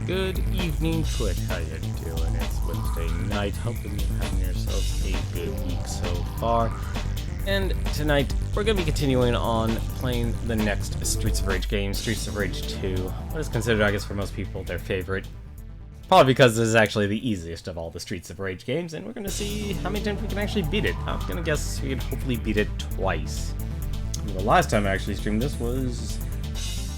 Good evening, Twitch. How you doing? It's Wednesday night. Hoping you're having yourselves a good week so far. And tonight, we're going to be continuing on playing the next Streets of Rage game, Streets of Rage 2. What is considered, I guess, for most people, their favorite. Probably because this is actually the easiest of all the Streets of Rage games, and we're going to see how many times we can actually beat it. I'm going to guess we can hopefully beat it twice. The last time I actually streamed this was...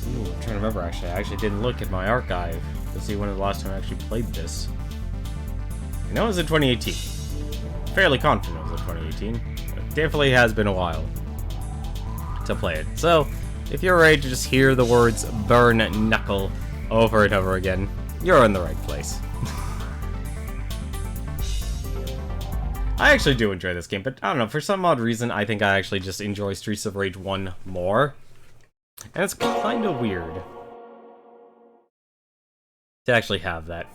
Ooh, I'm trying to remember, actually. I actually didn't look at my archive to see when the last time I actually played this. I know it was in 2018. Fairly confident it was in 2018. It definitely has been a while to play it. So, if you're ready to just hear the words Burn Knuckle over and over again, you're in the right place. I actually do enjoy this game, but I don't know, for some odd reason, I think I actually just enjoy Streets of Rage 1 more. And it's kind of weird to actually have that.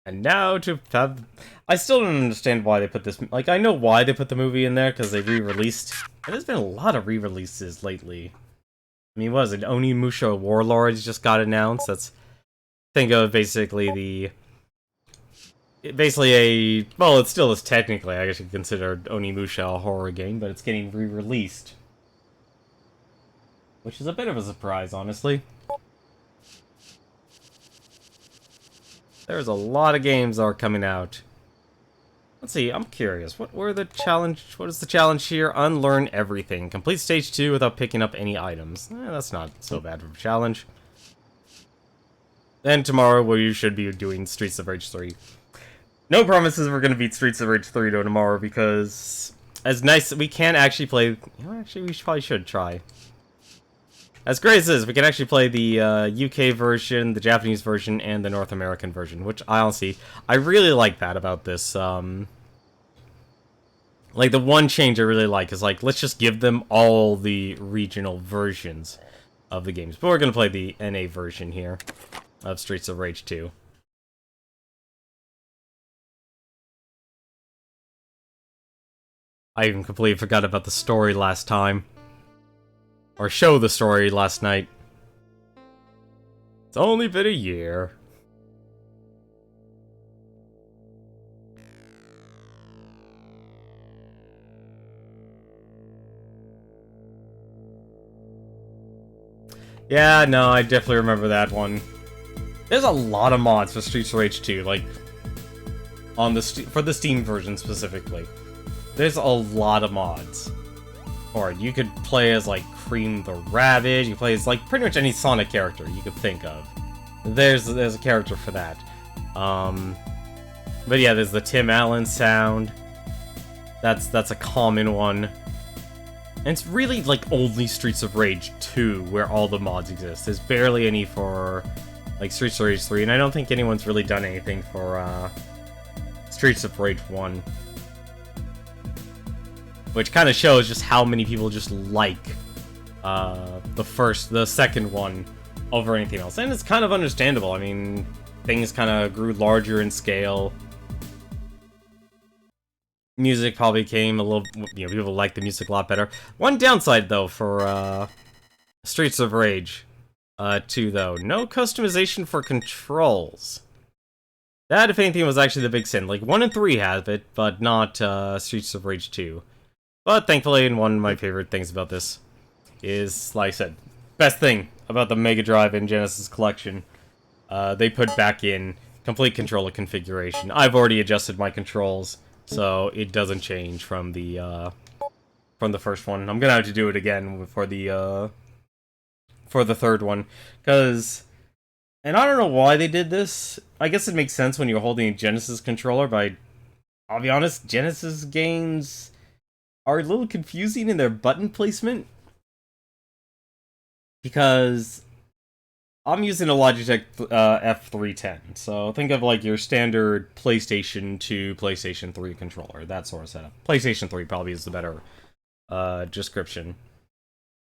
And now to have... I still don't understand why they put this... Like, I know why they put the movie in there, because they re-released... There's been a lot of re-releases lately. I mean, what is it? Onimusha Warlords just got announced. That's... Think of basically the... Basically a... Well, it still is technically, I guess you could consider Onimusha a horror game, but it's getting re-released. Which is a bit of a surprise, honestly. There's a lot of games that are coming out. Let's see, I'm curious. What were the challenge? What is the challenge here? Unlearn everything. Complete stage 2 without picking up any items. That's not so bad of a challenge. Then tomorrow, we should be doing Streets of Rage 3. No promises we're going to beat Streets of Rage 3 tomorrow, because as nice we can actually play... You know, actually, we probably should try. As great as this is, we can actually play the UK version, the Japanese version, and the North American version, which I honestly... I really like that about this. Like, the one change I really like is, like, let's just give them all the regional versions of the games. But we're going to play the NA version here of Streets of Rage 2. I even completely forgot about the story last time. Or show the story last night. It's only been a year. Yeah, no, I definitely remember that one. There's a lot of mods for Streets of Rage 2, like, on the for the Steam version specifically. There's a lot of mods. Or you could play as, like, Cream the Rabbit, you could play as, like, pretty much any Sonic character you could think of. There's a character for that. But yeah, there's the Tim Allen sound. That's a common one. And it's really, like, only Streets of Rage 2 where all the mods exist. There's barely any for, like, Streets of Rage 3, and I don't think anyone's really done anything for, Streets of Rage 1. Which kind of shows just how many people just like the second one over anything else. And it's kind of understandable. I mean, things kind of grew larger in scale. Music probably came a little, you know, people like the music a lot better. One downside, though, for Streets of Rage 2, though. No customization for controls. That, if anything, was actually the big sin. Like, 1 and 3 have it, but not Streets of Rage 2. But thankfully, and one of my favorite things about this is, like I said, best thing about the Mega Drive and Genesis collection, they put back in complete controller configuration. I've already adjusted my controls, so it doesn't change from the first one. I'm gonna have to do it again for the third one, because, and I don't know why they did this. I guess it makes sense when you're holding a Genesis controller, but I'll be honest, Genesis games are a little confusing in their button placement, because I'm using a Logitech F310, so think of like your standard PlayStation 2, PlayStation 3 controller, that sort of setup. PlayStation 3 probably is the better description.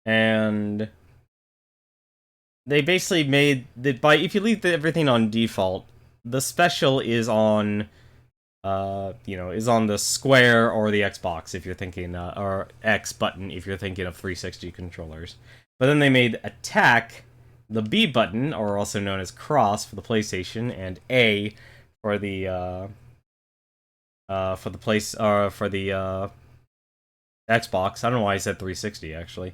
And they basically made that by, if you leave everything on default, the special is on is on the square or the Xbox if you're thinking, or X button if you're thinking of 360 controllers. But then they made attack the B button, or also known as cross for the PlayStation, and A for the Xbox. I don't know why I said 360 actually.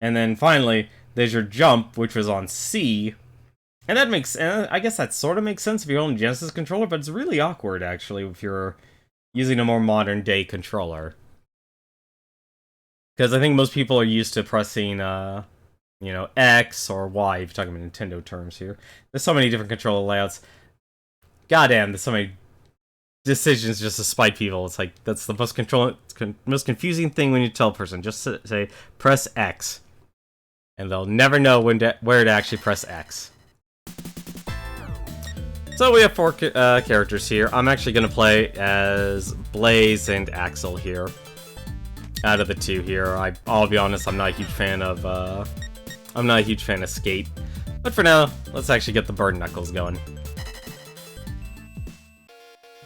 And then finally, there's your jump, which was on C. And that makes, I guess that sort of makes sense if you're on a Genesis controller, but it's really awkward actually if you're using a more modern day controller. Because I think most people are used to pressing, you know, X or Y, if you're talking about Nintendo terms here. There's so many different controller layouts. Goddamn, there's so many decisions just to spite people. It's like, that's the most confusing thing when you tell a person. Just say, press X. And they'll never know where to actually press X. So we have 4 characters here. I'm actually going to play as Blaze and Axel here. Out of the 2 here, I'll be honest, I'm not a huge fan of Skate. But for now, let's actually get the Burn Knuckles going.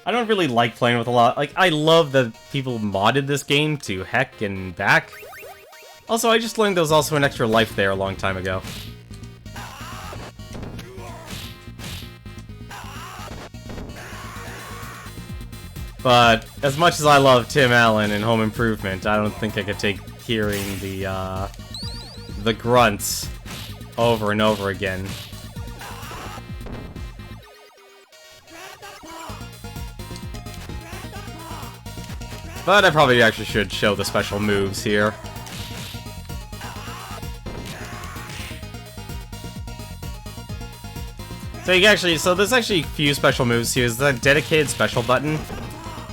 I don't really like playing with a lot. Like, I love that people modded this game to heck and back. Also, I just learned there was also an extra life there a long time ago. But as much as I love Tim Allen and Home Improvement, I don't think I could take hearing the grunts over and over again. But I probably actually should show the special moves here. So there's actually a few special moves here. There's a dedicated special button.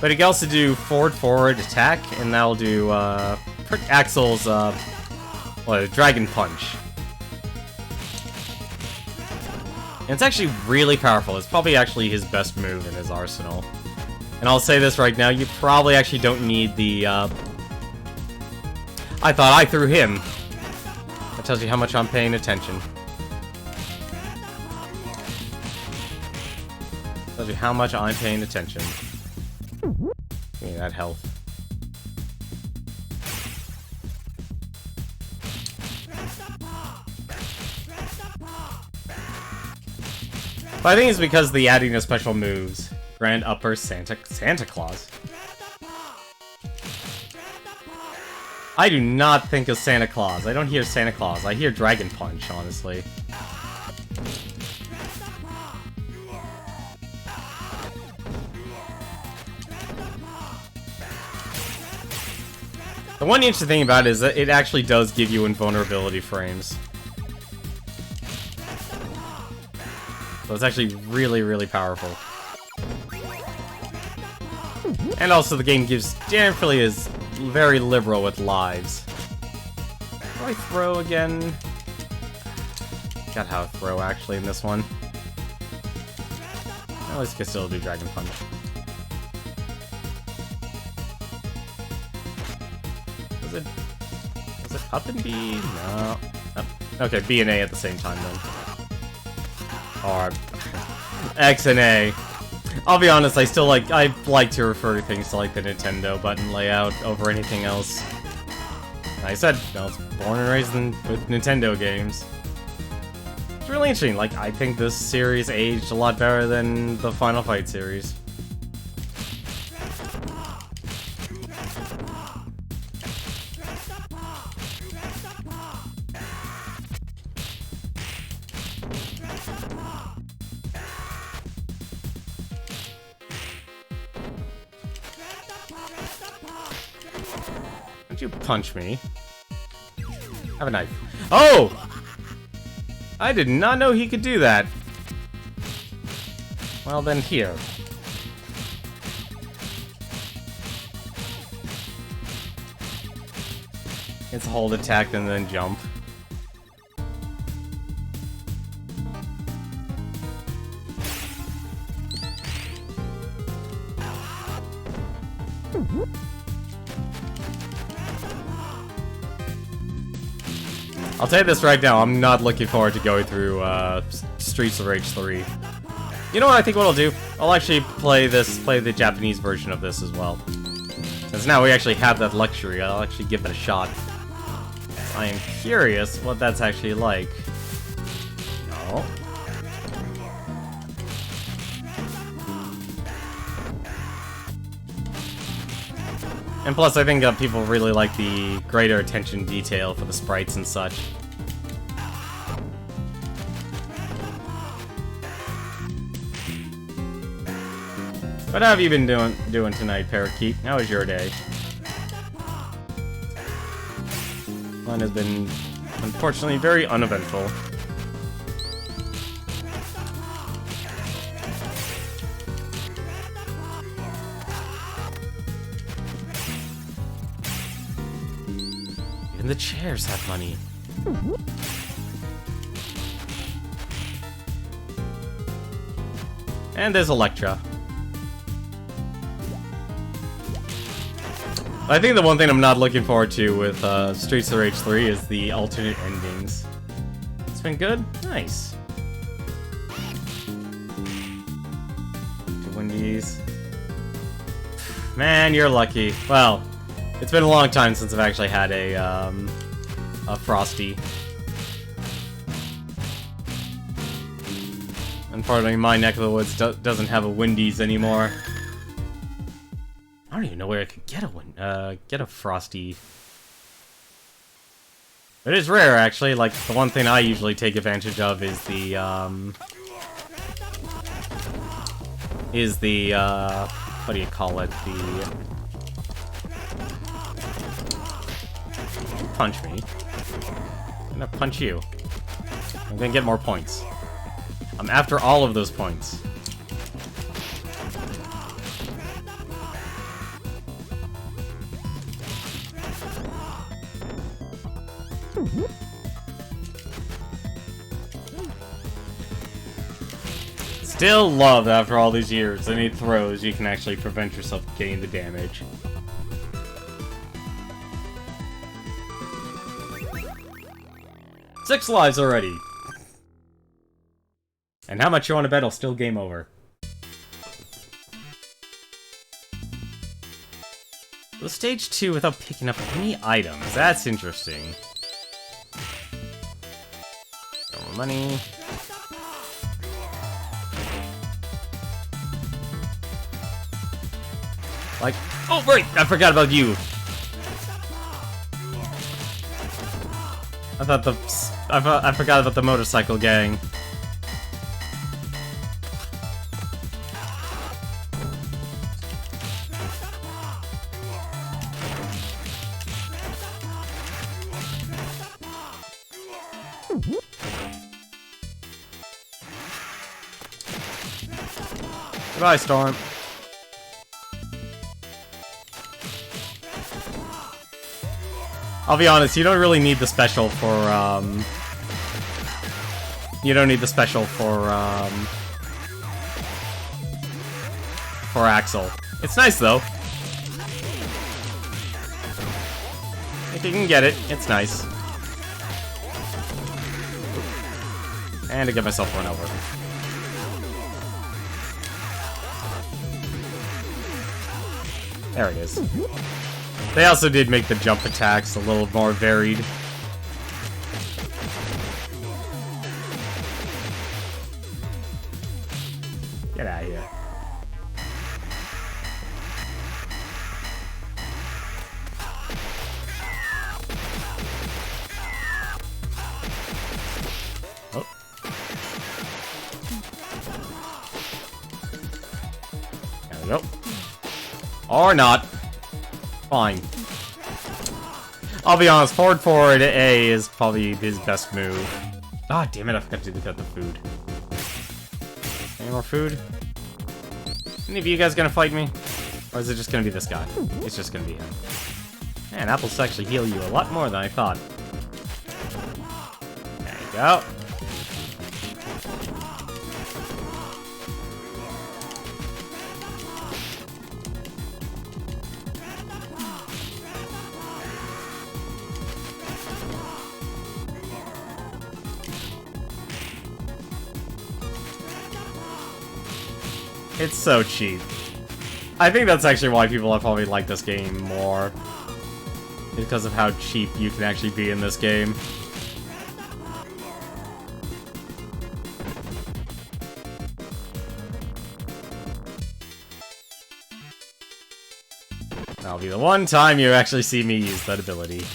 But you can also do forward attack, and that'll do Axel's Dragon Punch. And it's actually really powerful. It's probably actually his best move in his arsenal. And I'll say this right now, you probably actually don't need the I thought I threw him. That tells you how much I'm paying attention. Tells you how much I'm paying attention. Give me that health. But I think it's because the adding of special moves. Grand Upper Santa Claus. I do not think of Santa Claus. I don't hear Santa Claus. I hear Dragon Punch, honestly. The one interesting thing about it is that it actually does give you invulnerability frames. So it's actually really, really powerful. And also the game generally is very liberal with lives. Do I throw again? Got how to throw actually in this one. At least I can still do Dragon Punch. Was it up and B? No. Up. Okay, B and A at the same time then. Or X and A. I'll be honest, I like to refer to things to like the Nintendo button layout over anything else. Like I said, I was born and raised with Nintendo games. It's really interesting. Like, I think this series aged a lot better than the Final Fight series. Don't you punch me. Have a knife. Oh! I did not know he could do that. Well then, here. It's hold attack and then jump. I'll tell you this right now, I'm not looking forward to going through Streets of Rage 3. You know what I think what I'll do? I'll actually play the Japanese version of this as well. Since now we actually have that luxury, I'll actually give it a shot. I am curious what that's actually like. No. And plus, I think people really like the greater attention detail for the sprites and such. What have you been doing tonight, Parakeet? How was your day? Mine has been, unfortunately, very uneventful. Even the chairs have money. And there's Electra. I think the one thing I'm not looking forward to with Streets of Rage 3 is the alternate endings. It's been good? Nice. To Wendy's. Man, you're lucky. Well, it's been a long time since I've actually had a Frosty. Unfortunately, my neck of the woods doesn't have a Wendy's anymore. I don't even know where I could get a Frosty. It is rare, actually. Like, the one thing I usually take advantage of is the, what do you call it? Punch me. I'm gonna punch you. I'm gonna get more points. I'm after all of those points. Still love that after all these years, any throws, you can actually prevent yourself getting the damage. Six lives already. And how much you want to bet I'll still game over? So stage 2 without picking up any items. That's interesting. More money. Like, oh right, I forgot about you. I forgot about the motorcycle gang. Goodbye, Storm. I'll be honest, you don't really need the special for, you don't need the special for Axel. It's nice, though. If you can get it, it's nice. And to get myself run over. There it is. They also did make the jump attacks a little more varied. Get out of here. Oh. There we go. Or not. Fine. I'll be honest, forward A is probably his best move. Ah, damn it, I forgot to get the food. Any more food? Any of you guys gonna fight me? Or is it just gonna be this guy? It's just gonna be him. Man, apples actually heal you a lot more than I thought. There you go. It's so cheap. I think that's actually why people probably like this game more. because of how cheap you can actually be in this game. That'll be the one time you actually see me use that ability.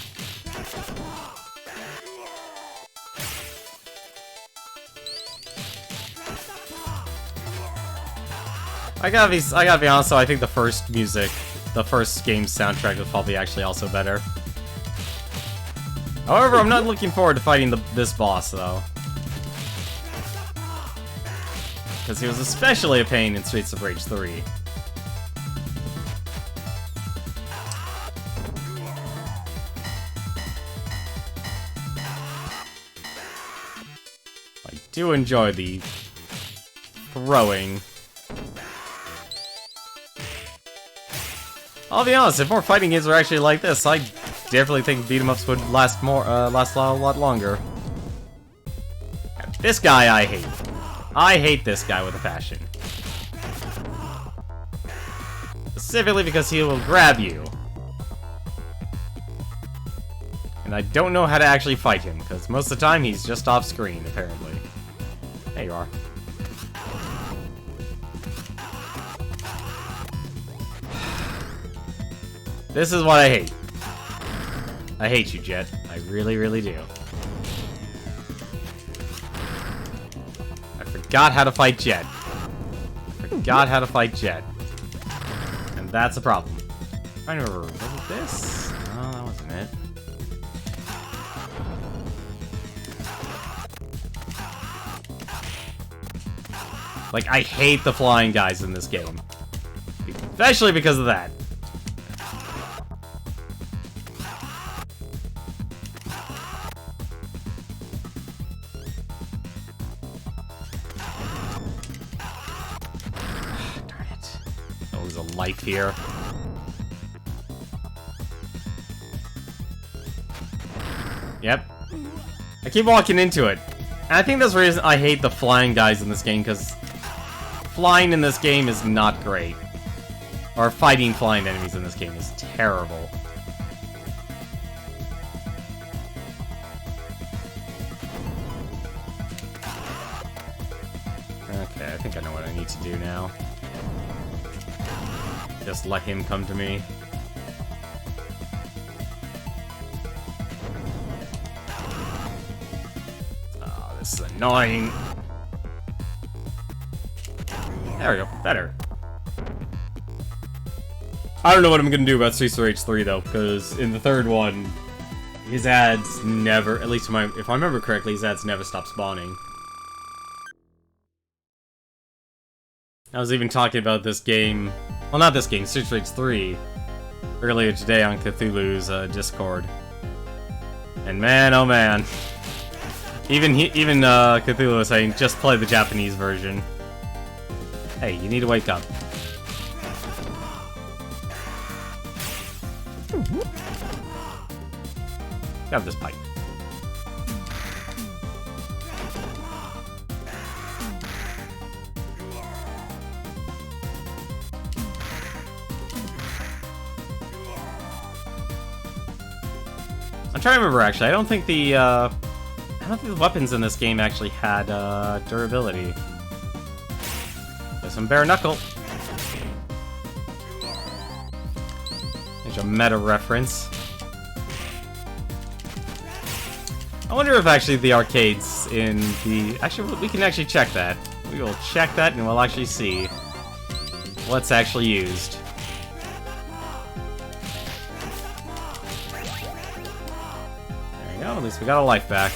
I gotta be honest though, I think the first game's soundtrack was probably actually also better. However, I'm not looking forward to fighting this boss though. Because he was especially a pain in Streets of Rage 3. I do enjoy the throwing. I'll be honest, if more fighting games were actually like this, I definitely think beat-em-ups would last a lot longer. This guy I hate. I hate this guy with a passion. Specifically because he will grab you. And I don't know how to actually fight him, because most of the time he's just off screen, apparently. There you are. This is what I hate. I hate you, Jet. I really, really do. I forgot how to fight Jet. Forgot how to fight Jet. And that's a problem. I remember, was it this? No, that wasn't it. Like, I hate the flying guys in this game. Especially because of that. Life here. Yep. I keep walking into it. And I think that's the reason I hate the flying guys in this game, because flying in this game is not great. Or fighting flying enemies in this game is terrible. Okay, I think I know what I need to do now. Just let him come to me. Oh, this is annoying. There we go. Better. I don't know what I'm gonna do about Streets of Rage 3 though, because in the third one, his ads never, at least if I remember correctly, his ads never stop spawning. I was even talking about this game, well, not this game, Streets of Rage 3, earlier today on Cthulhu's Discord. And man, oh man. Even Cthulhu was saying, just play the Japanese version. Hey, you need to wake up. Grab this pipe. I'm trying to remember, actually. I don't think the weapons in this game actually had durability. There's some bare knuckle. There's a meta reference. I wonder if actually the arcades in the... Actually, we can actually check that. We will check that and we'll actually see what's actually used. There we go, at least we got a life back.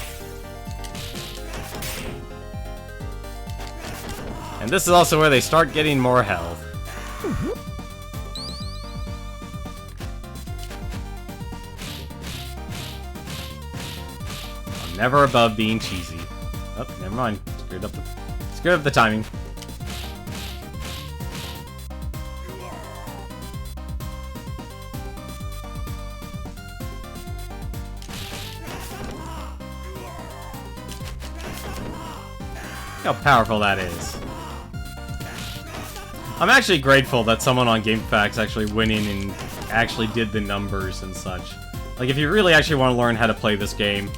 And this is also where they start getting more health. I'm never above being cheesy. Oh, never mind. Screwed up the timing. Look how powerful that is. I'm actually grateful that someone on GameFAQs actually went in and actually did the numbers and such. Like, if you really actually want to learn how to play this game,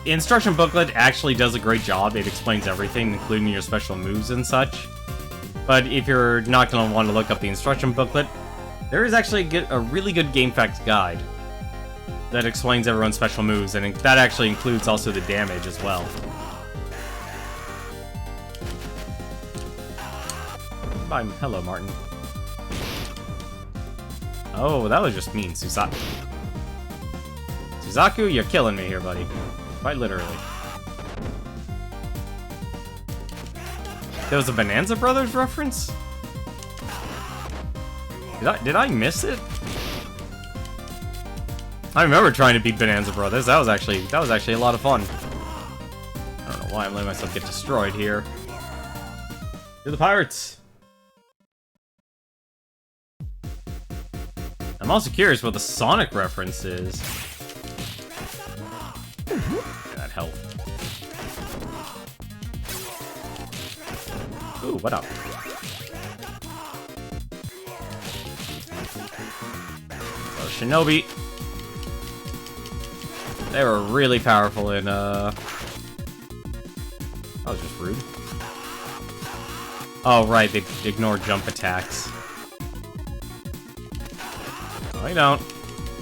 the instruction booklet actually does a great job. It explains everything, including your special moves and such. But if you're not going to want to look up the instruction booklet, there is actually a really good GameFAQs guide that explains everyone's special moves, and that actually includes also the damage as well. Bye. Hello, Martin. Oh, that was just mean, Suzaku. Suzaku, you're killing me here, buddy. Quite literally. There was a Bonanza Brothers reference? Did I miss it? I remember trying to beat Bonanza Brothers. That was actually a lot of fun. I don't know why I'm letting myself get destroyed here. To the pirates! I'm also curious what the Sonic reference is. That health. Ooh, what up? Oh, Shinobi. They were really powerful in, That was just rude. Oh, right, they ignore jump attacks. No, I don't.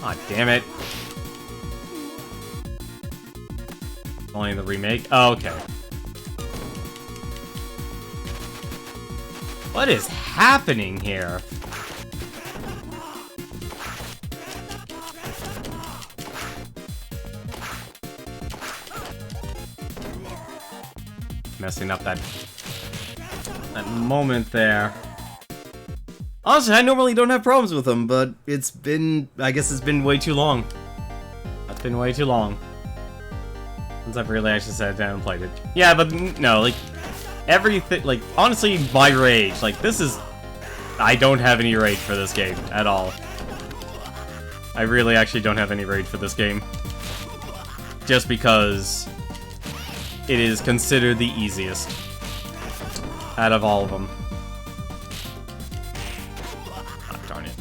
Aw, damn it. Only the remake? Oh, okay. What is happening here? Messing up that moment there. Honestly, I normally don't have problems with them, but I guess it's been way too long. That's been way too long since I've really actually sat down and played it. Yeah, but no, like, everything, like, honestly, my rage, like, I don't have any rage for this game at all. I really actually don't have any rage for this game. Just because it is considered the easiest out of all of them. Oh, darn it.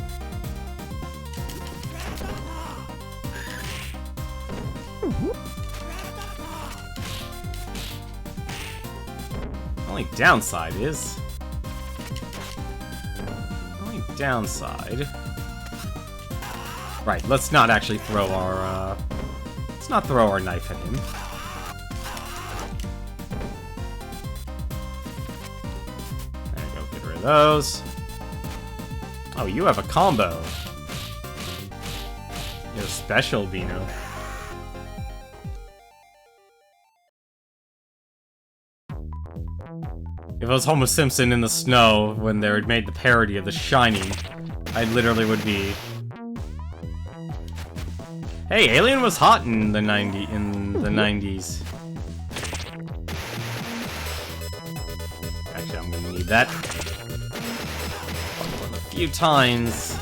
Only downside is... Only downside... Right, let's not actually throw our, let's not throw our knife at him. There we go, get rid of those. Oh, you have a combo. You're special, Bino. If it was Homer Simpson in the snow when they made the parody of The Shining, I literally would be... Hey, Alien was hot in the 90s. Actually, I'm gonna need that. A few times,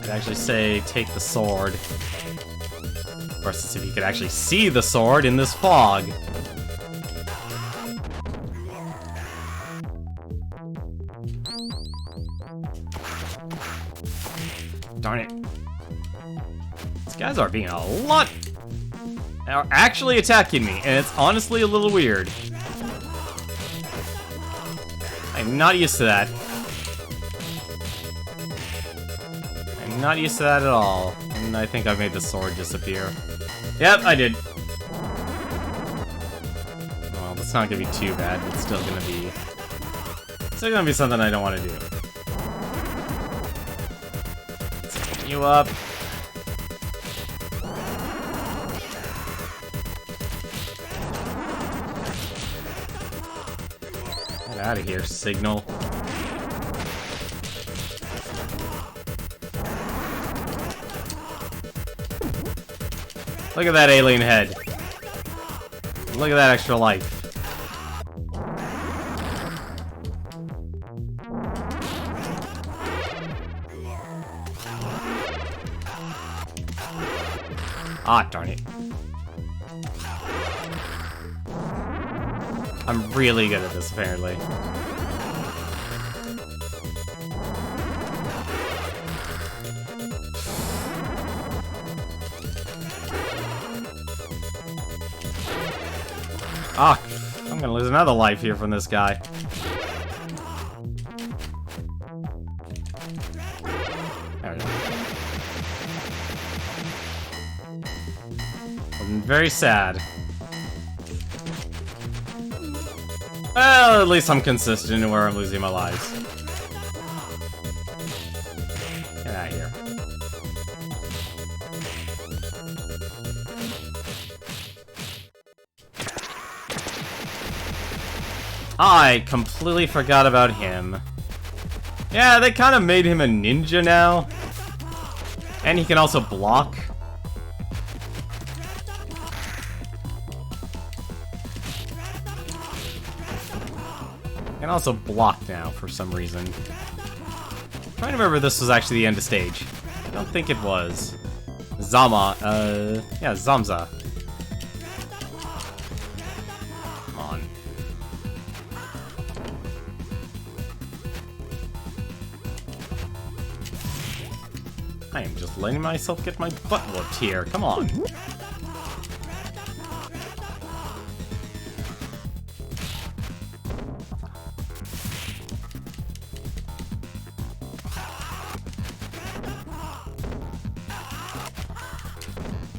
I'd actually say take the sword. Of course, let's see if you could actually see the sword in this fog. Darn it. These guys are being are actually attacking me, and it's honestly a little weird. I'm not used to that. I'm not used to that at all. And I think I made the sword disappear. Yep, I did. Well, that's not gonna be too bad. It's still gonna be something I don't want to do. You up. Get out of here, Signal. Look at that alien head. Look at that extra life. Ah, darn it. I'm really good at this, apparently. Ah, I'm gonna lose another life here from this guy. There we go. I'm very sad. Well, at least I'm consistent in where I'm losing my lives. Get out of here. I completely forgot about him. Yeah, they kind of made him a ninja now. And he can also block. Can also block now for some reason. I'm trying to remember if this was actually the end of stage. I don't think it was. Zama, yeah, Zamza. Come on. I am just letting myself get my butt whooped here. Come on.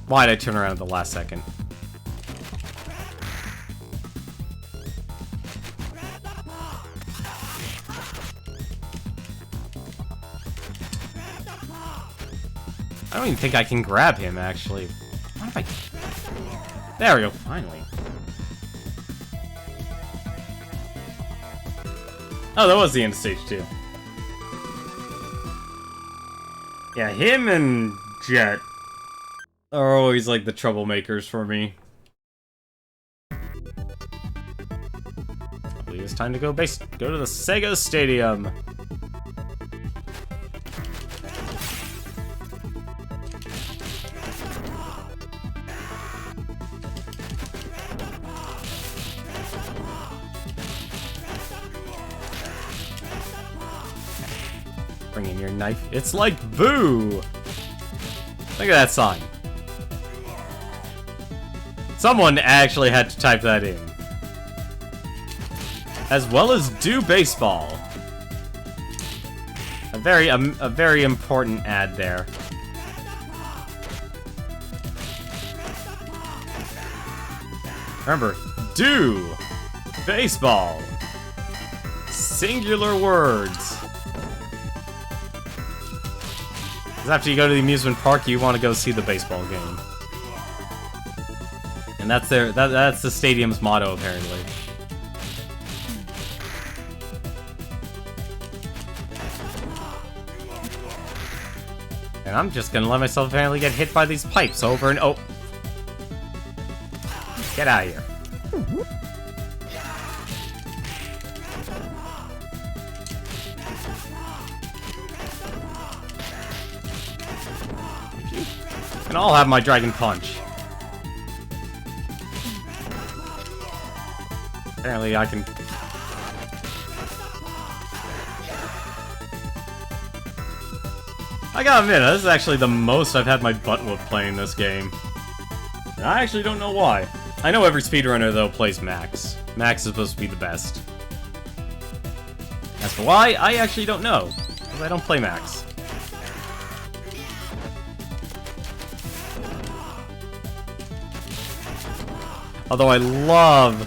Why'd I turn around at the last second? I don't even think I can grab him, actually. What if I... There we go, finally. Oh, that was the end of stage 2. Yeah, him and Jet are always like the troublemakers for me. I believe it's time to go to the Sega Stadium. Bring in your knife. It's like Boo! Look at that sign. Someone actually had to type that in. As well as do baseball. A very important ad there. Remember, do baseball. Singular words. Because after you go to the amusement park, you want to go see the baseball game. And that's that's the stadium's motto, apparently. And I'm just gonna let myself apparently get hit by these pipes over and oh. Get out of here. And I'll have my Dragon Punch. Apparently I can... I gotta admit, this is actually the most I've had my butt whooped playing this game. And I actually don't know why. I know every speedrunner, though, plays Max. Max is supposed to be the best. As for why, I actually don't know. Because I don't play Max. Although I love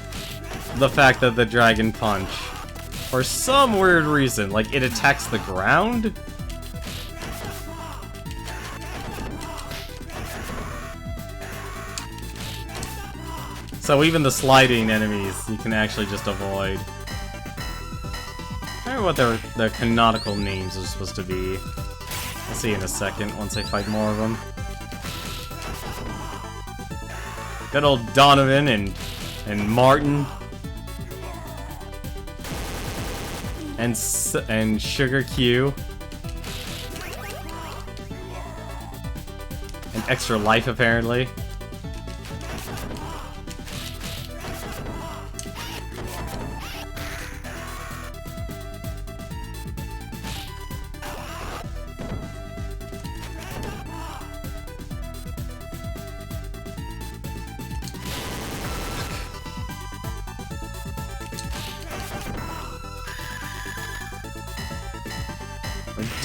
the fact that the Dragon Punch, for some weird reason, like, it attacks the ground? So even the sliding enemies, you can actually just avoid. I don't know what their canonical names are supposed to be. I'll see in a second, once I fight more of them. Good old Donovan and Martin. And Sugar Q. And Extra Life, apparently.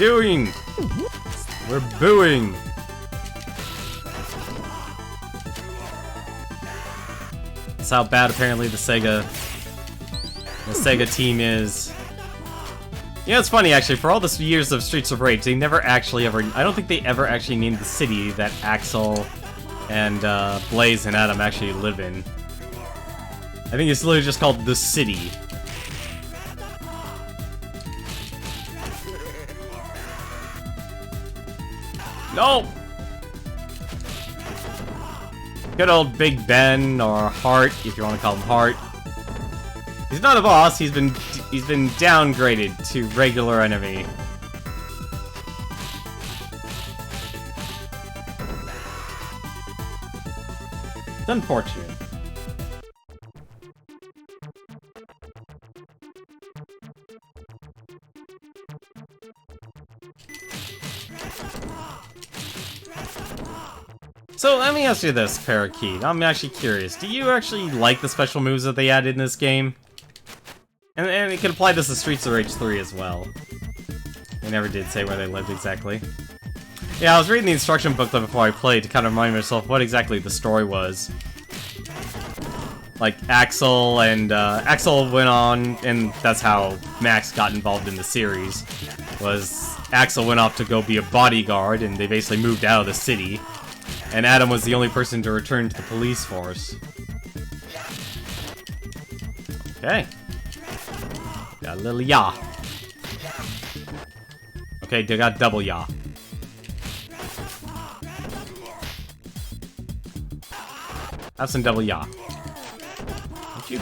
doing? We're booing. That's how bad apparently the Sega team is. You know, it's funny actually, for all the years of Streets of Rage, they never actually ever, I don't think they ever actually named the city that Axel and Blaze and Adam actually live in. I think it's literally just called The City. No! Good old Big Ben, or Hart, if you want to call him Hart. He's not a boss, he's been downgraded to regular enemy. It's unfortunate. So let me ask you this, Parakeet. I'm actually curious. Do you actually like the special moves that they added in this game? And it can apply this to Streets of Rage 3 as well. They never did say where they lived exactly. Yeah, I was reading the instruction booklet before I played to kind of remind myself what exactly the story was. Like, Axel went on, and that's how Max got involved in the series, was Axel went off to go be a bodyguard, and they basically moved out of the city. And Adam was the only person to return to the police force. Okay. Got a little yaw. Okay, they got double yaw. Have some double yaw. Thank you.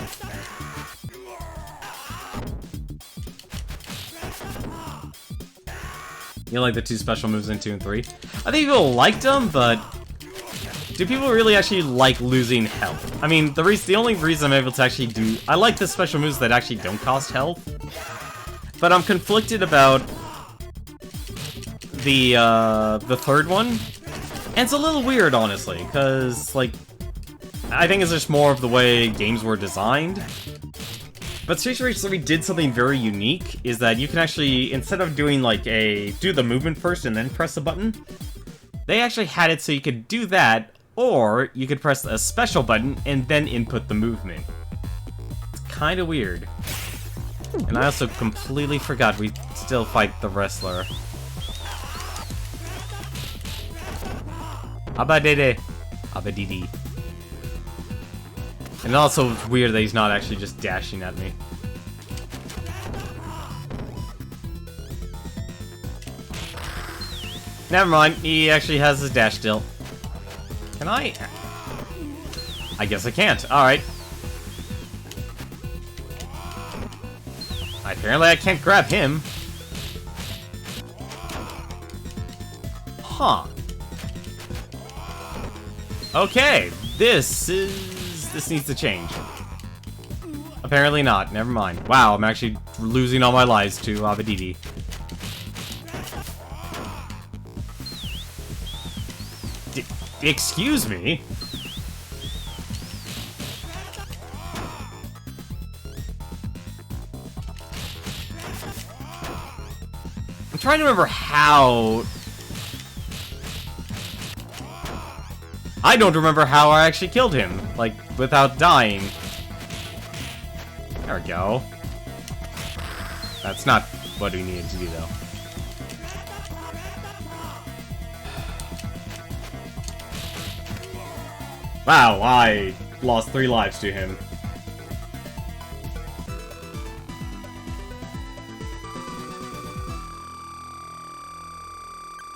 You like the two special moves in 2 and 3? I think people liked them, but do people really actually like losing health? I mean, the only reason I'm able to actually do... I like the special moves that actually don't cost health. But I'm conflicted about the third one. And it's a little weird, honestly, because, like, I think it's just more of the way games were designed. But Streets of Rage 3 did something very unique, is that you can actually, instead of doing like do the movement first and then press the button, they actually had it so you could do that, or you could press a special button and then input the movement. It's kind of weird. And I also completely forgot we still fight the wrestler. Abadede. Abadidi. And also, it's weird that he's not actually just dashing at me. Never mind, he actually has his dash still. Can I? I guess I can't. Alright. Apparently I can't grab him. Huh. Okay, this needs to change. Apparently not, never mind. Wow, I'm actually losing all my lives to Abadidi. Excuse me? I'm trying to remember how... I don't remember how I actually killed him, like, without dying. There we go. That's not what we needed to do, though. Wow, I lost 3 lives to him.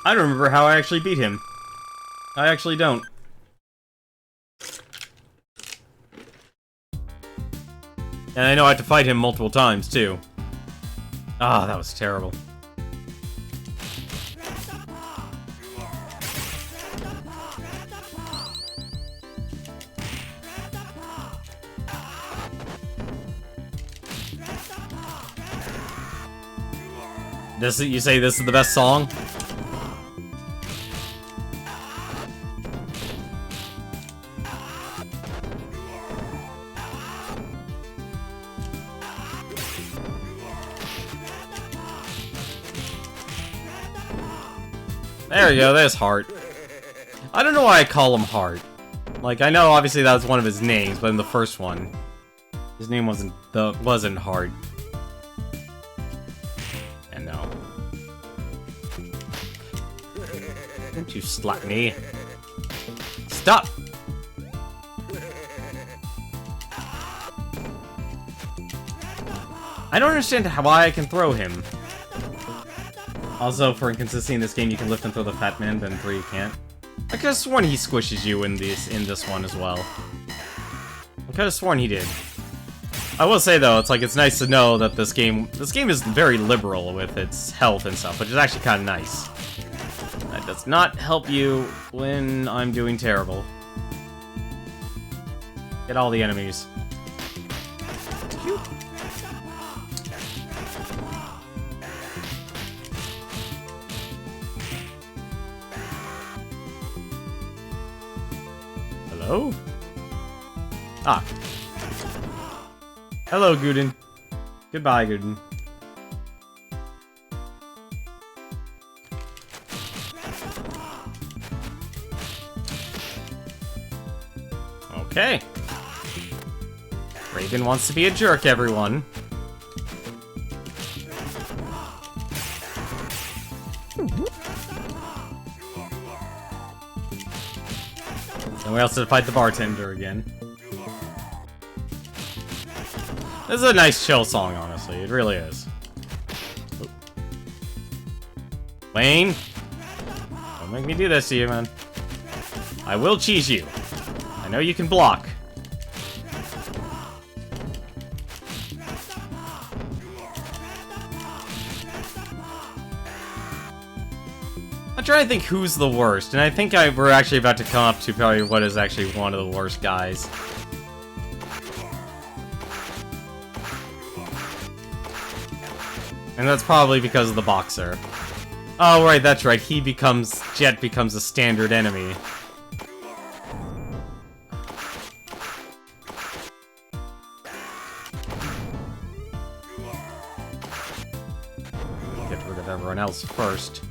I don't remember how I actually beat him. I actually don't. And I know I had to fight him multiple times, too. Ah, that was terrible. You say this is the best song? There we go, there's Heart. I don't know why I call him Heart. Like, I know obviously that was one of his names, but in the first one, his name wasn't Heart. And no. Don't you slap me. Stop! I don't understand why I can throw him. Also, for inconsistency in this game, you can lift and throw the Fat Man, but in 3 you can't. I could have sworn he squishes you in this one as well. I could have sworn he did. I will say though, it's nice to know that this game is very liberal with its health and stuff, which is actually kind of nice. That does not help you when I'm doing terrible. Get all the enemies. Hello? Ah. Hello, Guden. Goodbye, Guden. Okay. Raven wants to be a jerk, everyone. And we also have to fight the bartender again. This is a nice chill song, honestly. It really is. Wayne! Don't make me do this to you, man. I will cheese you. I know you can block. I'm trying to think who's the worst, and I think we're actually about to come up to probably what is actually one of the worst guys. And that's probably because of the boxer. Oh, right, that's right. Jet becomes a standard enemy. Get rid of everyone else first.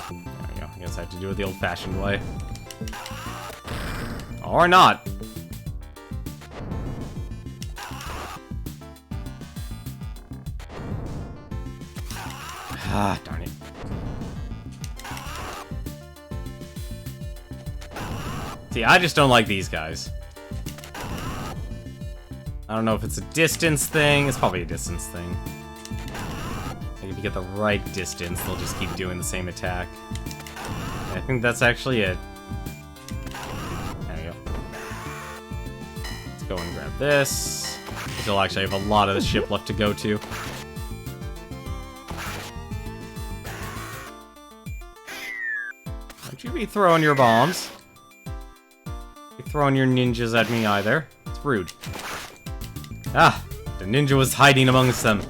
There we go. I guess I have to do it the old-fashioned way. Or not. Ah, darn it. See, I just don't like these guys. I don't know if it's a distance thing. It's probably a distance thing. Like if you get the right distance, they'll just keep doing the same attack. I think that's actually it. There we go. Let's go and grab this. Still actually have a lot of the ship left to go to. Don't you be throwing your bombs. Be throwing your ninjas at me either. It's rude. Ah, the ninja was hiding amongst them.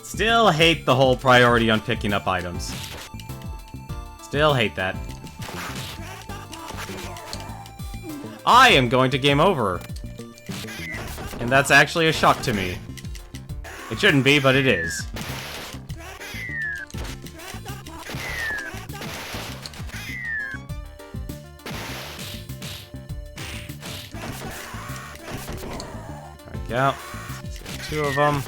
Still hate the whole priority on picking up items. Still hate that. I am going to game over. And that's actually a shock to me. It shouldn't be, but it is. There we go. Two of them.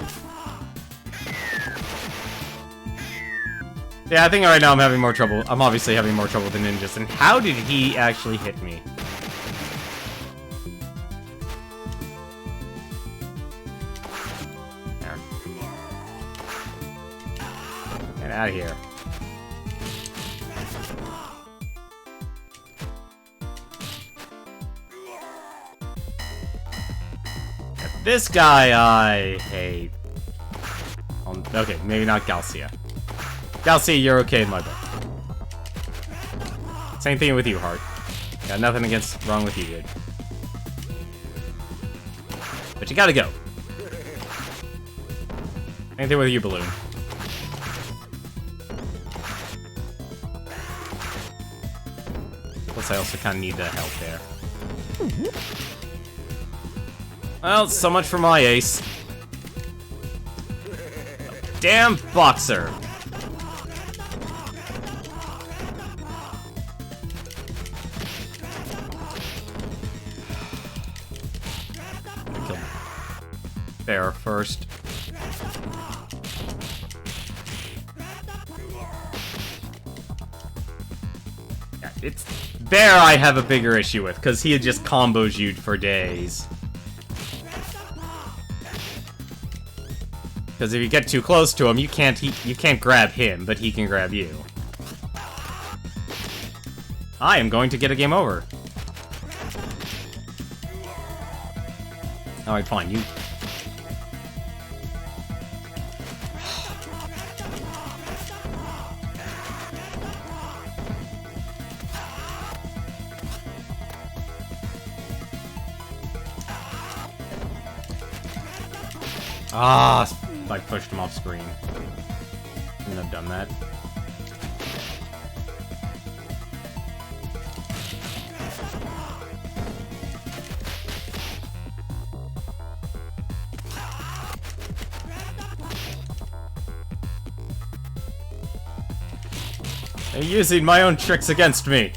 Yeah, I think right now I'm having more trouble. I'm obviously having more trouble with the ninjas. And how did he actually hit me? There. Get out of here. This guy I hate. Okay, maybe not Galcia. Galcia, you're okay in my book. Same thing with you, Heart. Got nothing wrong with you, dude. But you gotta go. Anything with you, Balloon. Plus, I also kind of need the help there. Well, so much for my ace. Damn boxer. Kill Bear first. Yeah, it's Bear I have a bigger issue with, because he just combos you for days. Because if you get too close to him, you can't grab him, but he can grab you. I am going to get a game over. Alright, fine, you... Ah, I pushed him off screen. Shouldn't have done that. They're using my own tricks against me.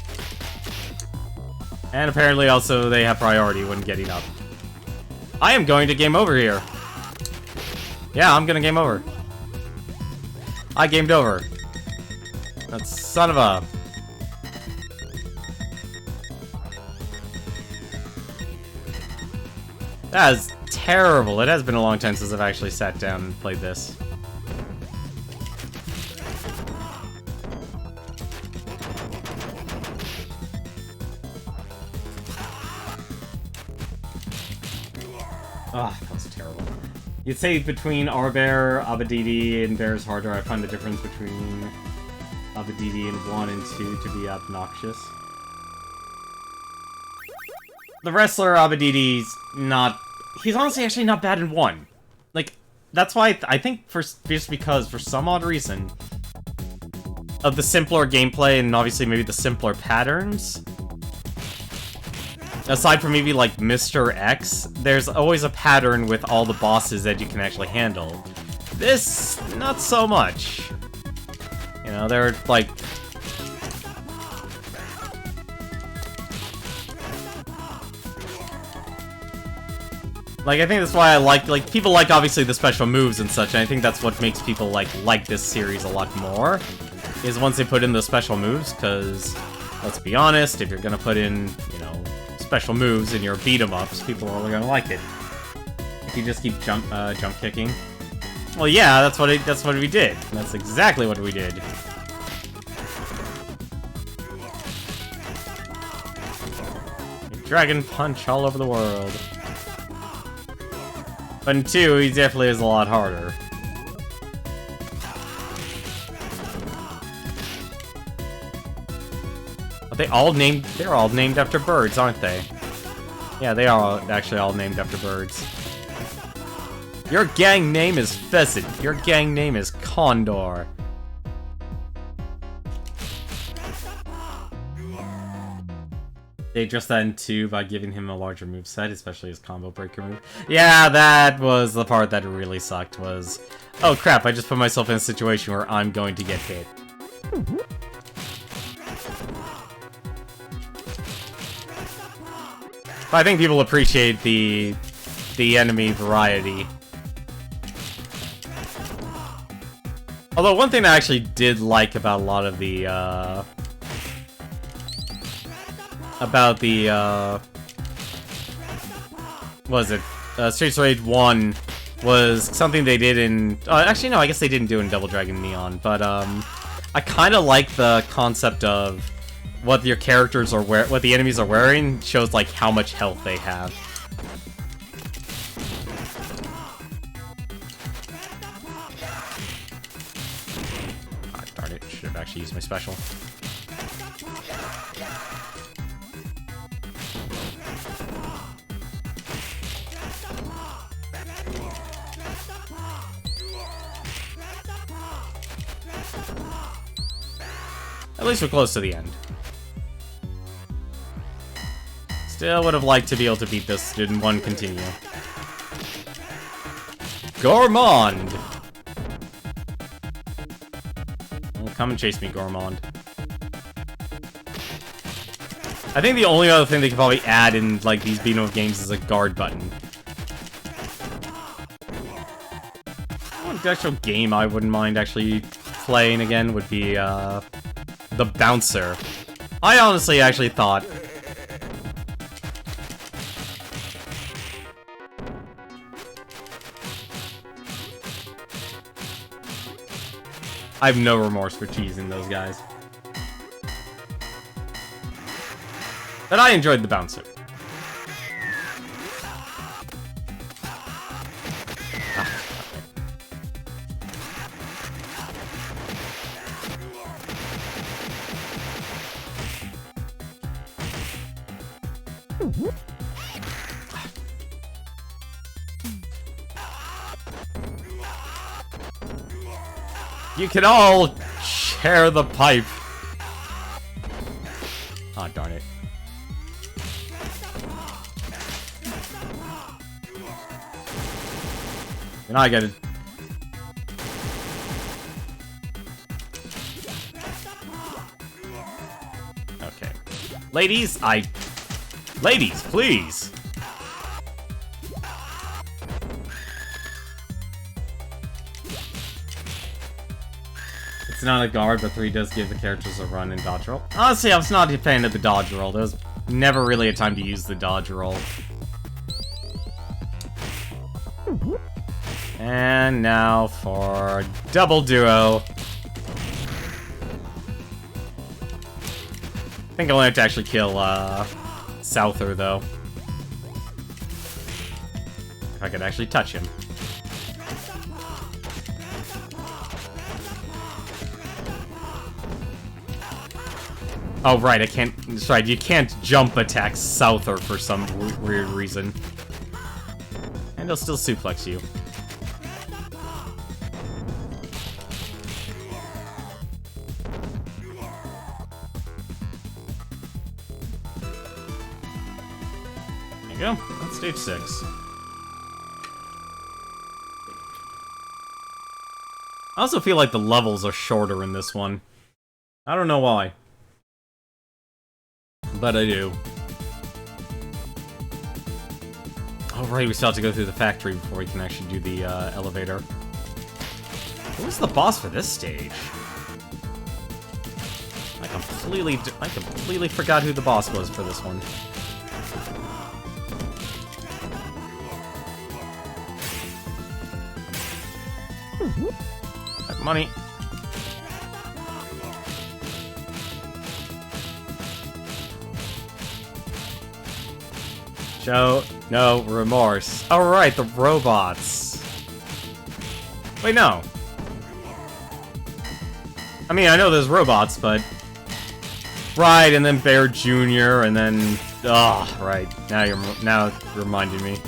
And apparently also they have priority when getting up. I am going to game over here. Yeah, I'm gonna game over. I gamed over. That son of a... That is terrible. It has been a long time since I've actually sat down and played this. Ah, that was terrible. You'd say between Our-Bear, Abadidi, and Bear's Harder, I find the difference between Abadidi in 1 and 2 to be obnoxious. The wrestler, Abadidi's not... He's honestly actually not bad in 1. Like, that's why I think just because, for some odd reason, of the simpler gameplay and obviously maybe the simpler patterns, aside from maybe, like, Mr. X, there's always a pattern with all the bosses that you can actually handle. This, not so much. You know, they're, like... Like, I think that's why I like, people like, obviously, the special moves and such, and I think that's what makes people, like this series a lot more, is once they put in the special moves, because, let's be honest, if you're gonna put in, you know, special moves in your beat-em-ups, people are only gonna like it. If you just keep jump kicking. Well, yeah, that's what we did. That's exactly what we did. Dragon Punch all over the world. But in 2, he definitely is a lot harder. But they're all named after birds, aren't they? Yeah, they are actually all named after birds. Your gang name is Pheasant. Your gang name is Condor. They addressed that in 2 by giving him a larger moveset, especially his combo breaker move. Yeah, that was the part that really sucked, was... Oh crap, I just put myself in a situation where I'm going to get hit. But I think people appreciate the enemy variety. Although one thing I actually did like about a lot of the, Streets of Rage 1 was something they did in... actually, no, I guess they didn't do it in Double Dragon Neon, but, I kind of like the concept of what your characters are what the enemies are wearing shows, like, how much health they have. Ah, darn it, should have actually used my special. At least we're close to the end. Still would have liked to be able to beat this in one continue. Gourmand! Well, come and chase me, Gourmand. I think the only other thing they could probably add in, like, these beat-em-up games is a guard button. One actual game I wouldn't mind actually playing again would be, The Bouncer. I honestly actually thought... I have no remorse for cheesing those guys. But I enjoyed The Bouncer. You can all share the pipe. Oh, darn it. And I get it. Okay. Ladies, Ladies, please! It's not a guard, but 3 does give the characters a run and dodge roll. Honestly, I was not a fan of the dodge roll. There was never really a time to use the dodge roll. And now for double duo. I think I only have to actually kill Souther, though. If I could actually touch him. Oh, right, I can't... Sorry, you can't jump attack Souther for some weird reason. And he'll still suplex you. There you go. That's stage 6. I also feel like the levels are shorter in this one. I don't know why. But I do. Oh, right, we still have to go through the factory before we can actually do the elevator. Who was the boss for this stage? I completely forgot who the boss was for this one. Money. Show no remorse. Alright, the robots. Wait, no. I mean, I know there's robots, but... Right, and then Bear Jr., and then... Ah, oh, right. Now you're reminding me.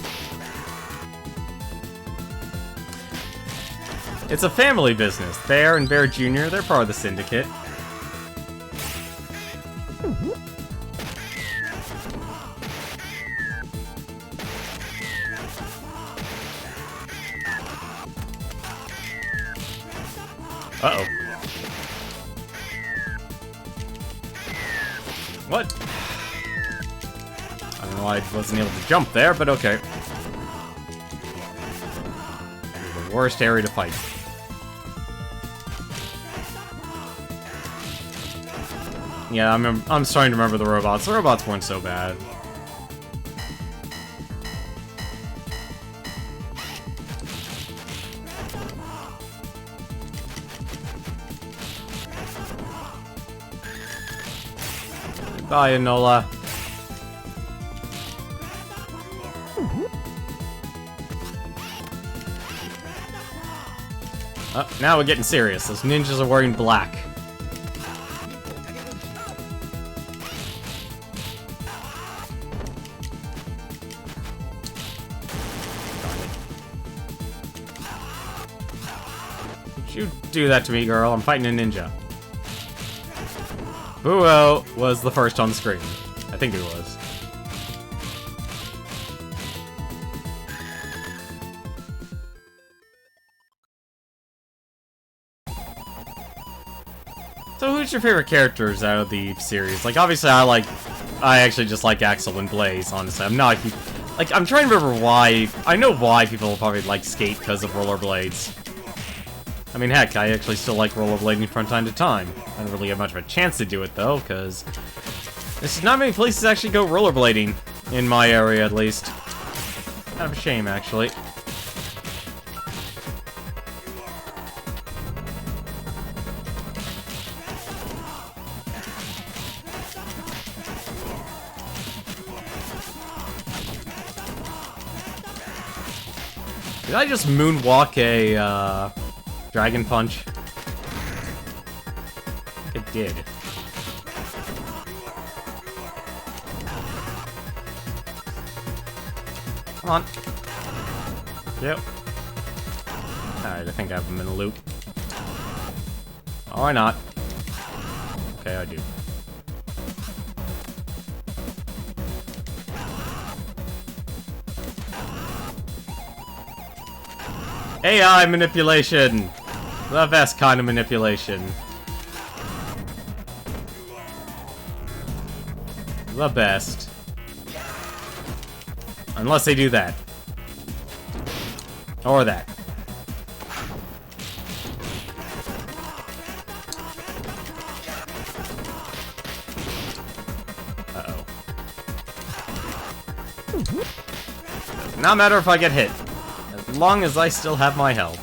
It's a family business. Bear and Bear Jr., they're part of the Syndicate. Uh-oh. What? I don't know why I wasn't able to jump there, but okay. The worst area to fight. Yeah, I'm starting to remember the robots. The robots weren't so bad. Bye, Enola. Oh, now we're getting serious. Those ninjas are wearing black. Don't you do that to me, girl. I'm fighting a ninja. Buo was the first on the screen. I think he was. So who's your favorite characters out of the series? Like, obviously I actually just like Axel and Blaze, honestly. I'm not, like, I'm trying to remember why. I know why people probably like Skate because of rollerblades. I mean, heck, I actually still like rollerblading from time to time. I don't really have much of a chance to do it, though, because there's not many places actually go rollerblading, in my area, at least. Kind of a shame, actually. Did I just moonwalk a, Dragon Punch? It did. Come on. Yep. Alright, I think I have him in a loop. Or not. Okay, I do. AI manipulation! The best kind of manipulation. The best. Unless they do that. Or that. Uh-oh. Does not matter if I get hit. As long as I still have my health.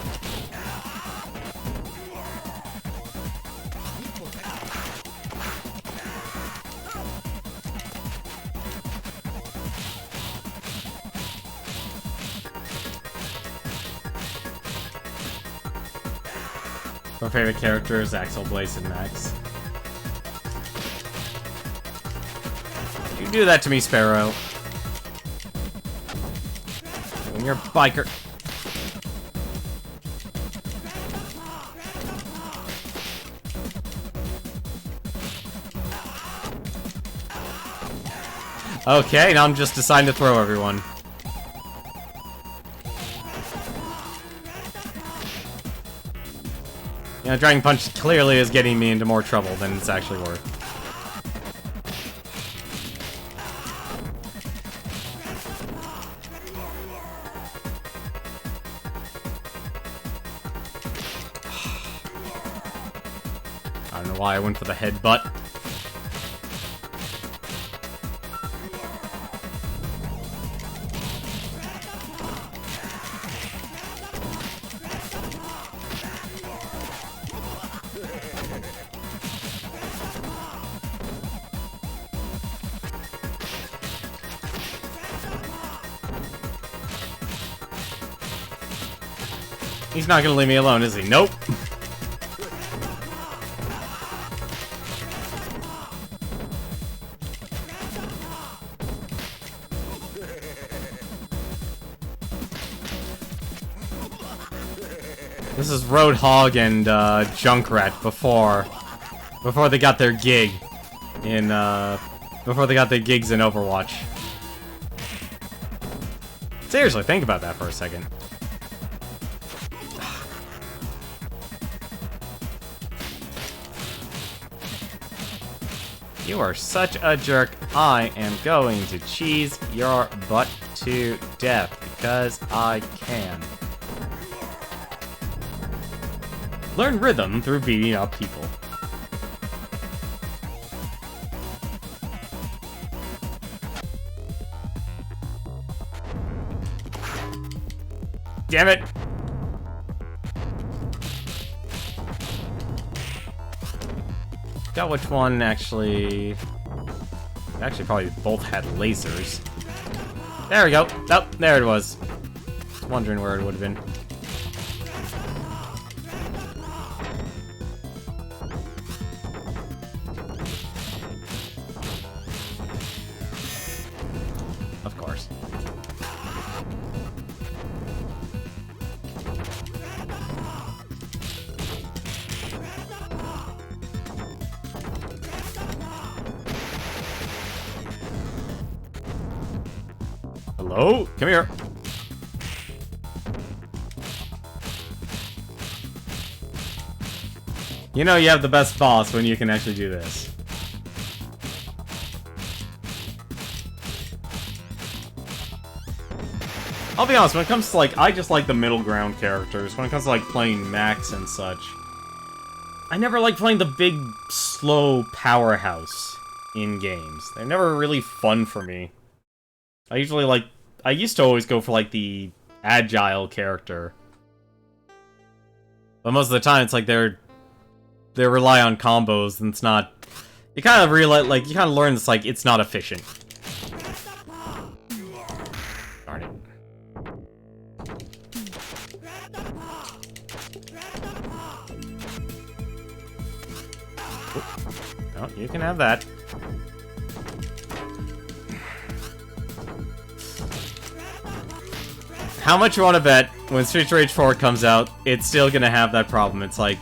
My favorite character is Axel, Blaze, and Max. You do that to me, Sparrow. When you're a biker. Okay, now I'm just deciding to throw everyone. You know, Dragon Punch clearly is getting me into more trouble than it's actually worth. I don't know why I went for the headbutt. He's not gonna leave me alone, is he? Nope. This is Roadhog and Junkrat before they got their gig in before they got their gigs in Overwatch. Seriously, think about that for a second. You are such a jerk. I am going to cheese your butt to death because I can. Learn rhythm through beating up people. Damn it! Got which one actually... Actually, probably both had lasers. There we go. Oh, there it was. Wondering where it would have been. Of course. Hello? Come here. You know you have the best boss when you can actually do this. I'll be honest, when it comes to, like, I just like the middle ground characters. When it comes to, like, playing Max and such, I never like playing the big, slow powerhouse in games. They're never really fun for me. I used to always go for, like, the agile character. But most of the time, it's like they rely on combos, and it's not... You kind of realize, like, you kind of learn it's like, it's not efficient. Darn it. Oh, you can have that. How much you want to bet when Streets of Rage 4 comes out, it's still gonna have that problem. It's like,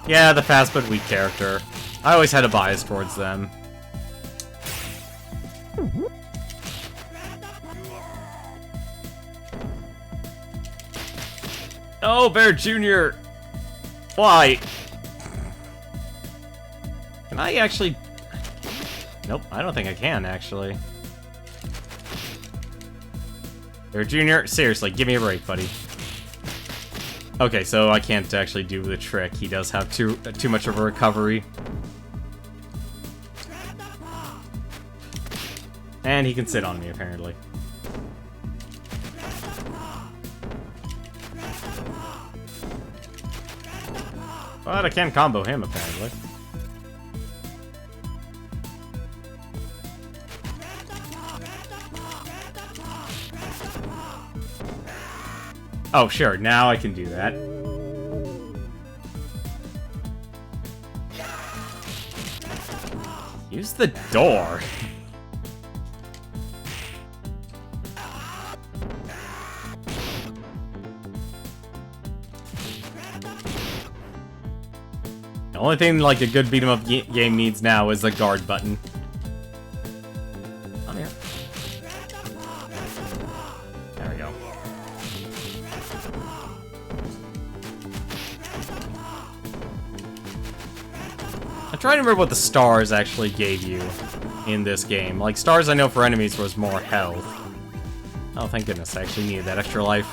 yeah, the fast but weak character. I always had a bias towards them. Oh, Bear Jr. Why? Can I actually... Nope, I don't think I can, actually. Bear Jr., seriously, give me a break, buddy. Okay, so I can't actually do the trick. He does have too much of a recovery. And he can sit on me, apparently. But I can combo him, apparently. Oh, sure, now I can do that. Use the door. The only thing like a good beat-em-up game needs now is the guard button. Come here. There we go. I'm trying to remember what the stars actually gave you in this game. Like, stars I know for enemies was more health. Oh, thank goodness, I actually needed that extra life.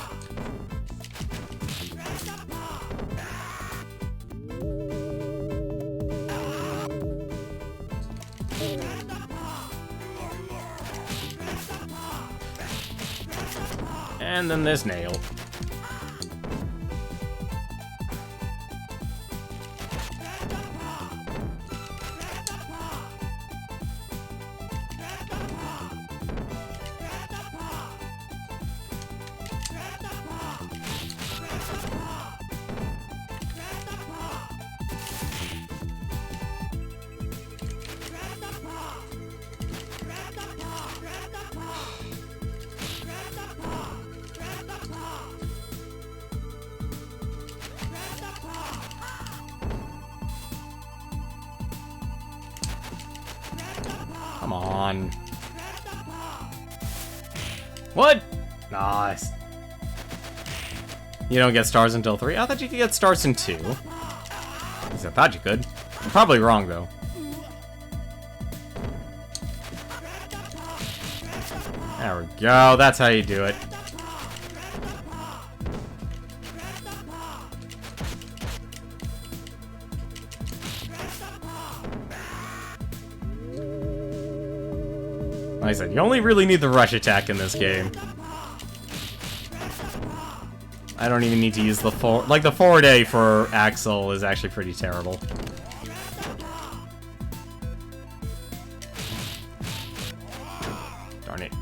And then there's Nail. Come on. What? Nice. You don't get stars until 3? I thought you could get stars in 2. At least I thought you could. I'm probably wrong, though. There we go. That's how you do it. Like I said, you only really need the rush attack in this game. I don't even need to use the forward... Like, the forward A for Axel is actually pretty terrible. Darn it.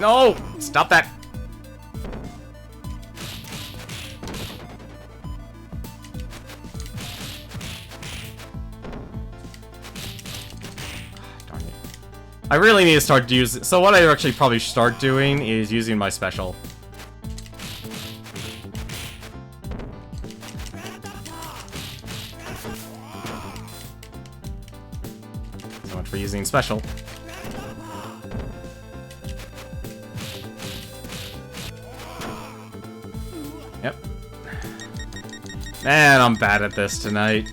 No! Stop that! I really need to start using... So what I actually probably should start doing is using my special. So much for using special. Yep. Man, I'm bad at this tonight.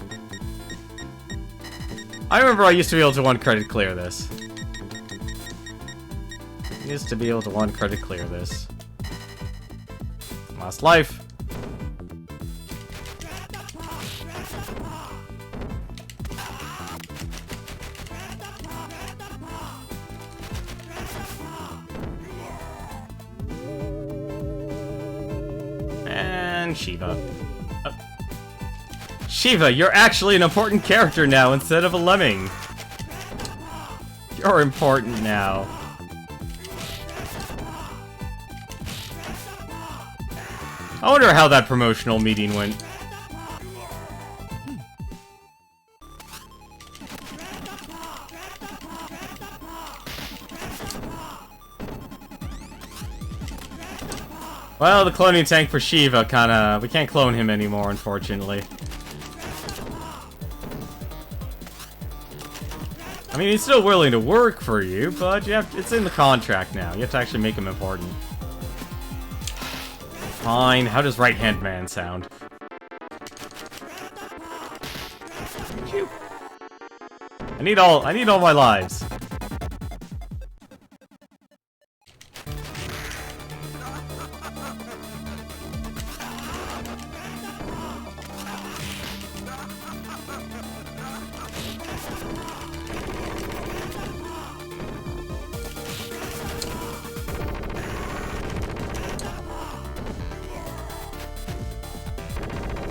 I remember I used to be able to one-credit clear this. Used to be able to one-credit clear this. Last life. And Shiva. Shiva, you're actually an important character now instead of a lemming. You're important now. I wonder how that promotional meeting went. Well, the cloning tank for Shiva kinda... we can't clone him anymore, unfortunately. I mean, he's still willing to work for you, but you have, it's in the contract now. You have to actually make him important. Fine. How does right-hand man sound? Phew. I need all my lives.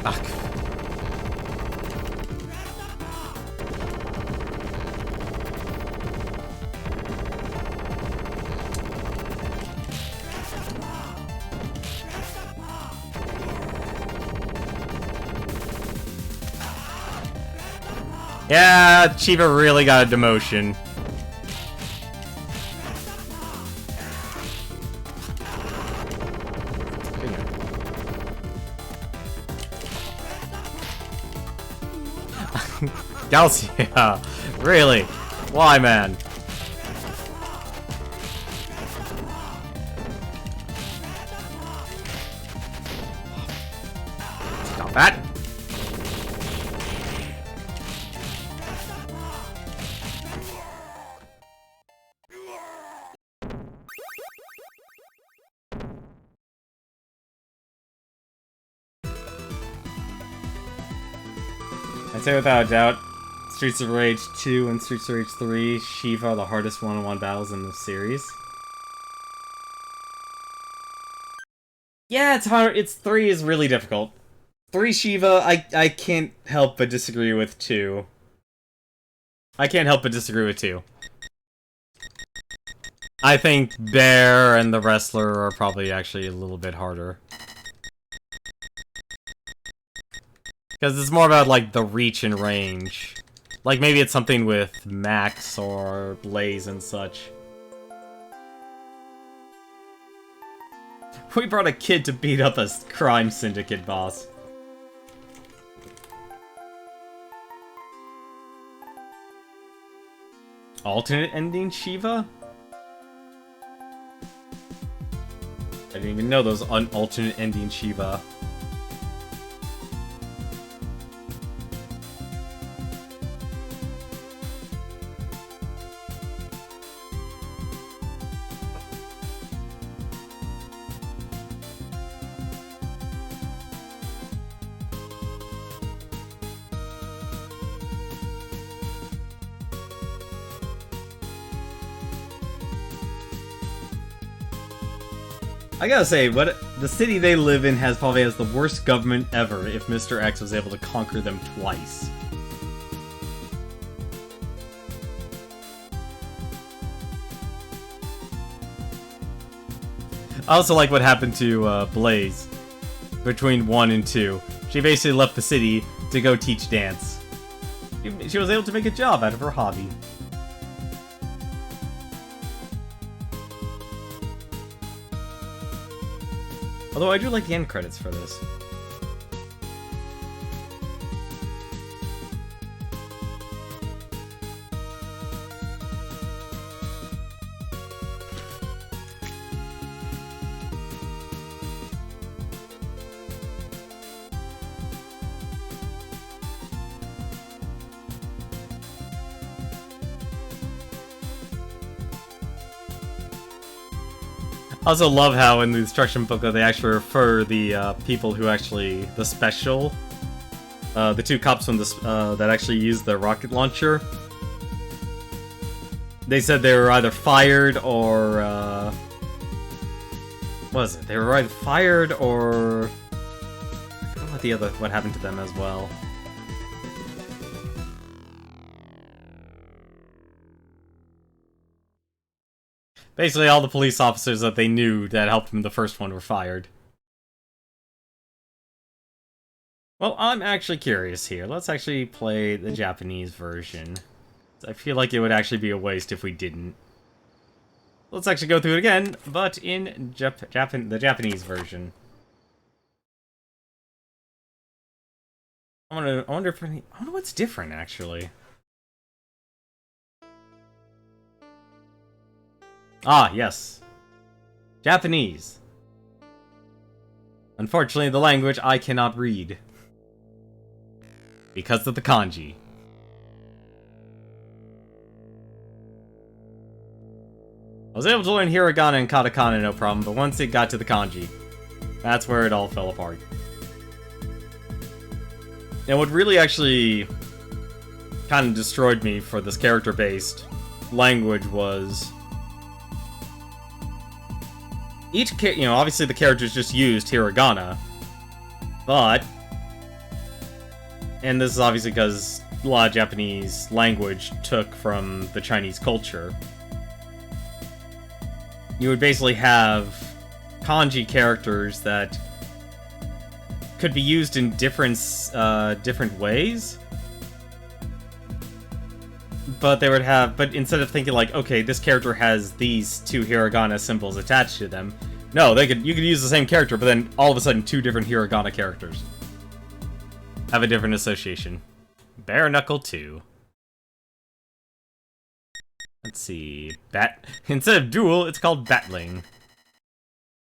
Ugh. Yeah, Shiva really got a demotion. Galcia, really? Why, man? Stop that! I'd say without a doubt, Streets of Rage 2 and Streets of Rage 3, Shiva are the hardest one-on-one battles in the series. Yeah, it's hard. 3 is really difficult. 3 Shiva, I can't help but disagree with 2. I can't help but disagree with 2. I think Bear and the Wrestler are probably actually a little bit harder. Because it's more about, like, the reach and range. Like, maybe it's something with Max or Blaze and such. We brought a kid to beat up a crime syndicate boss. Alternate ending Shiva? I didn't even know those alternate ending Shiva. I gotta say, the city they live in probably has the worst government ever if Mr. X was able to conquer them twice. I also like what happened to Blaze between 1 and 2. She basically left the city to go teach dance. She was able to make a job out of her hobby. Although I do like the end credits for this. I also love how in the instruction booklet they actually refer the people who actually the special, the two cops from the that actually used the rocket launcher. They said they were either fired or what was it? They were either fired or I forgot what happened to them as well. Basically, all the police officers that they knew that helped them the first one were fired. Well, I'm actually curious here. Let's actually play the Japanese version. I feel like it would actually be a waste if we didn't. Let's actually go through it again, but in the Japanese version. I wonder what's different, actually. Ah, yes. Japanese. Unfortunately, the language I cannot read. Because of the kanji. I was able to learn hiragana and katakana no problem, but once it got to the kanji, that's where it all fell apart. And what really actually kind of destroyed me for this character-based language was obviously the characters just used hiragana, but, and this is obviously because a lot of Japanese language took from the Chinese culture, you would basically have kanji characters that could be used in different ways. But they would have, instead of thinking like, okay, this character has these two hiragana symbols attached to them, no, you could use the same character, but then all of a sudden two different hiragana characters have a different association. Bare Knuckle 2. Let's see, instead of duel, it's called battling.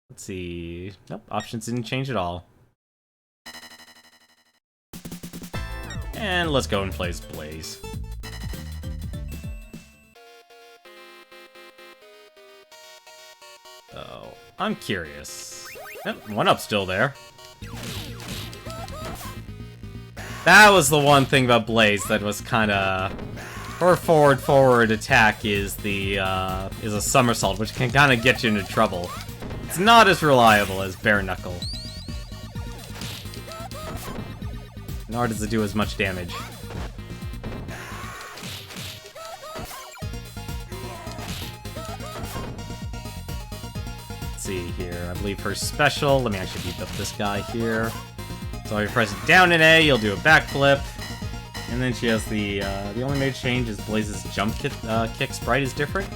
Let's see, nope, options didn't change at all. And let's go and play as Blaze. Oh, I'm curious. Yep, 1-up's still there. That was the one thing about Blaze that was kinda... Her forward attack is a somersault, which can kinda get you into trouble. It's not as reliable as Bare Knuckle. Nor does it do as much damage. Let's see here. I believe her special. Let me actually beat up this guy here. So if you press down and A, you'll do a backflip. And then she has the only major change is Blaze's jump kick sprite is different.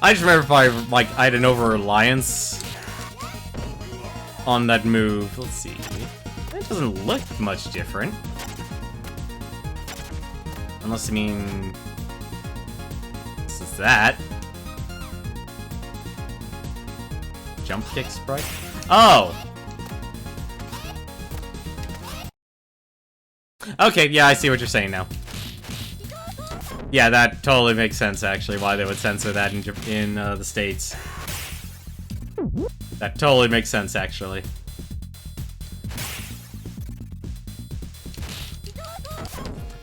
I just remember if I had an over-reliance on that move. Let's see. It doesn't look much different. Unless, I mean... This is that. Jump kick sprite? Oh! Okay, yeah, I see what you're saying now. Yeah, that totally makes sense, actually, why they would censor that in the States. That totally makes sense, actually.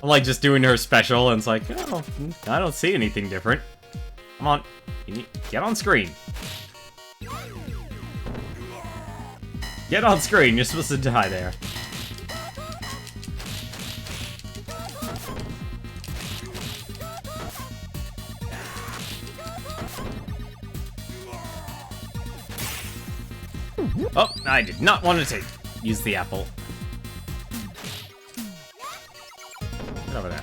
I'm like just doing her special, and it's like, oh, I don't see anything different. Come on, get on screen. Get on screen, you're supposed to die there. Oh, I did not want to use the apple. Get over there.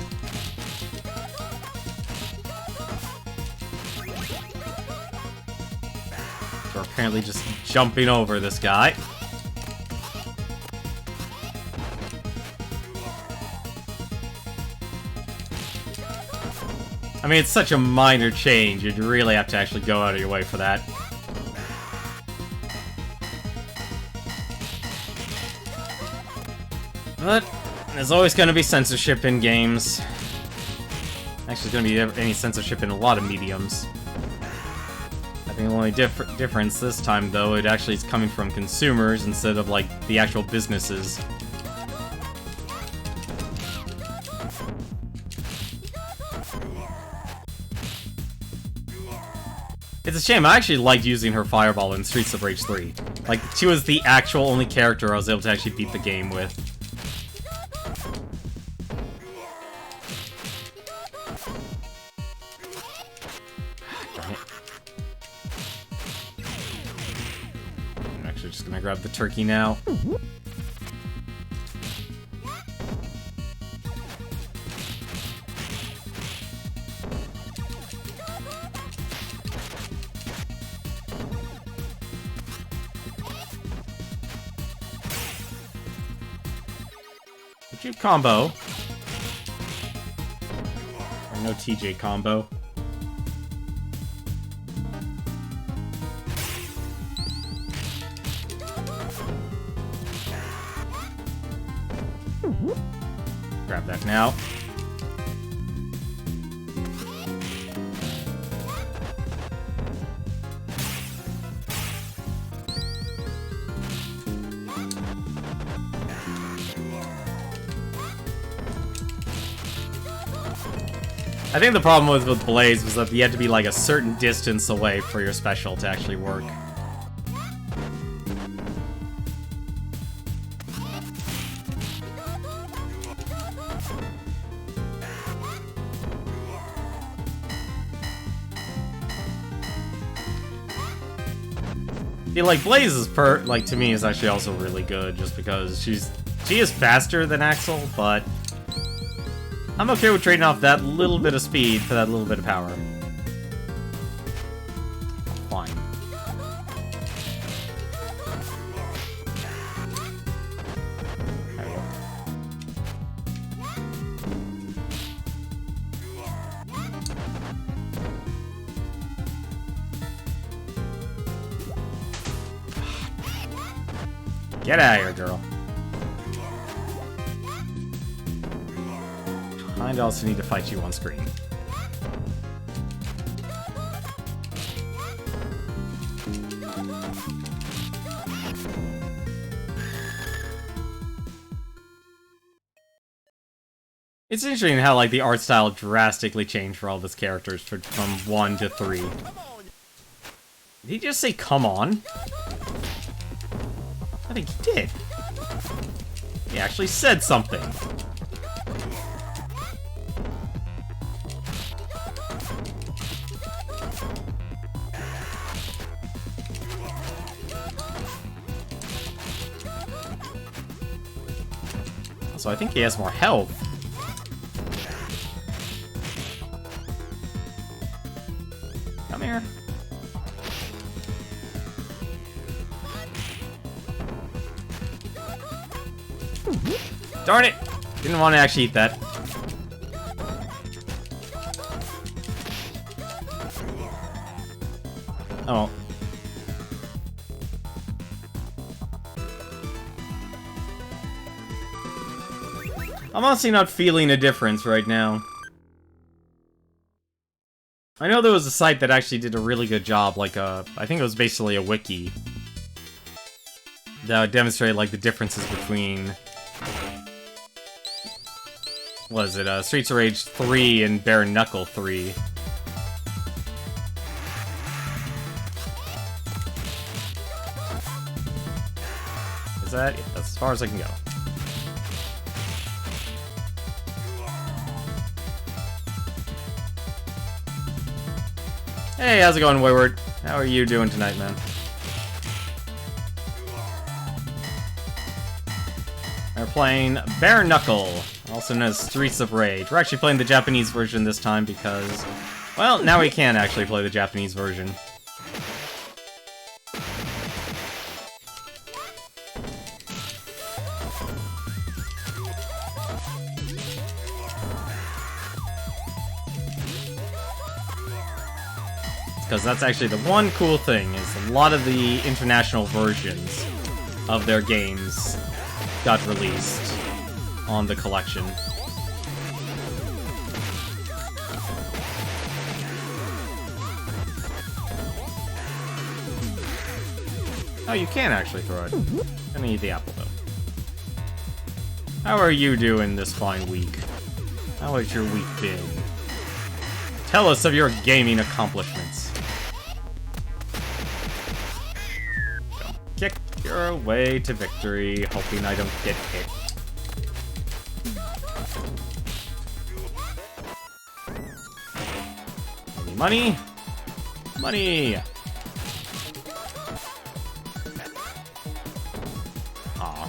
So we're apparently just jumping over this guy. I mean, it's such a minor change, you'd really have to actually go out of your way for that. But there's always going to be censorship in games. Actually, there's gonna be any censorship in a lot of mediums. I think the only difference this time, though, it actually is coming from consumers instead of, like, the actual businesses. It's a shame, I actually liked using her Fireball in Streets of Rage 3. Like, she was the actual only character I was able to actually beat the game with. Darn it. I'm actually just gonna grab the turkey now. Combo. Or no TJ combo. Grab that now. I think the problem was with Blaze was that you had to be like a certain distance away for your special to actually work. See, like, Blaze is to me is actually also really good just because she is faster than Axel, but I'm okay with trading off that little bit of speed for that little bit of power. Fine. There we go. Get out of here, girl. I also need to fight you on screen. It's interesting how, like, the art style drastically changed for all these characters from 1 to 3. Did he just say, come on? I think he did. He actually said something. So I think he has more health. Come here. Darn it! Didn't want to actually eat that. Oh. I'm honestly not feeling a difference right now. I know there was a site that actually did a really good job, like I think it was basically a wiki that would demonstrate like the differences between, what is it, Streets of Rage 3 and Bare Knuckle 3. Is that it? That's as far as I can go. Hey, how's it going, Wayward? How are you doing tonight, man? We're playing Bare Knuckle, also known as Streets of Rage. We're actually playing the Japanese version this time because, well, now we can actually play the Japanese version. Because that's actually the one cool thing, is a lot of the international versions of their games got released on the collection. Oh, you can actually throw it. Gonna eat the apple, though. How are you doing this fine week? How has your week been? Tell us of your gaming accomplishments. Kick your way to victory, hoping I don't get hit. Money! Money! Aw.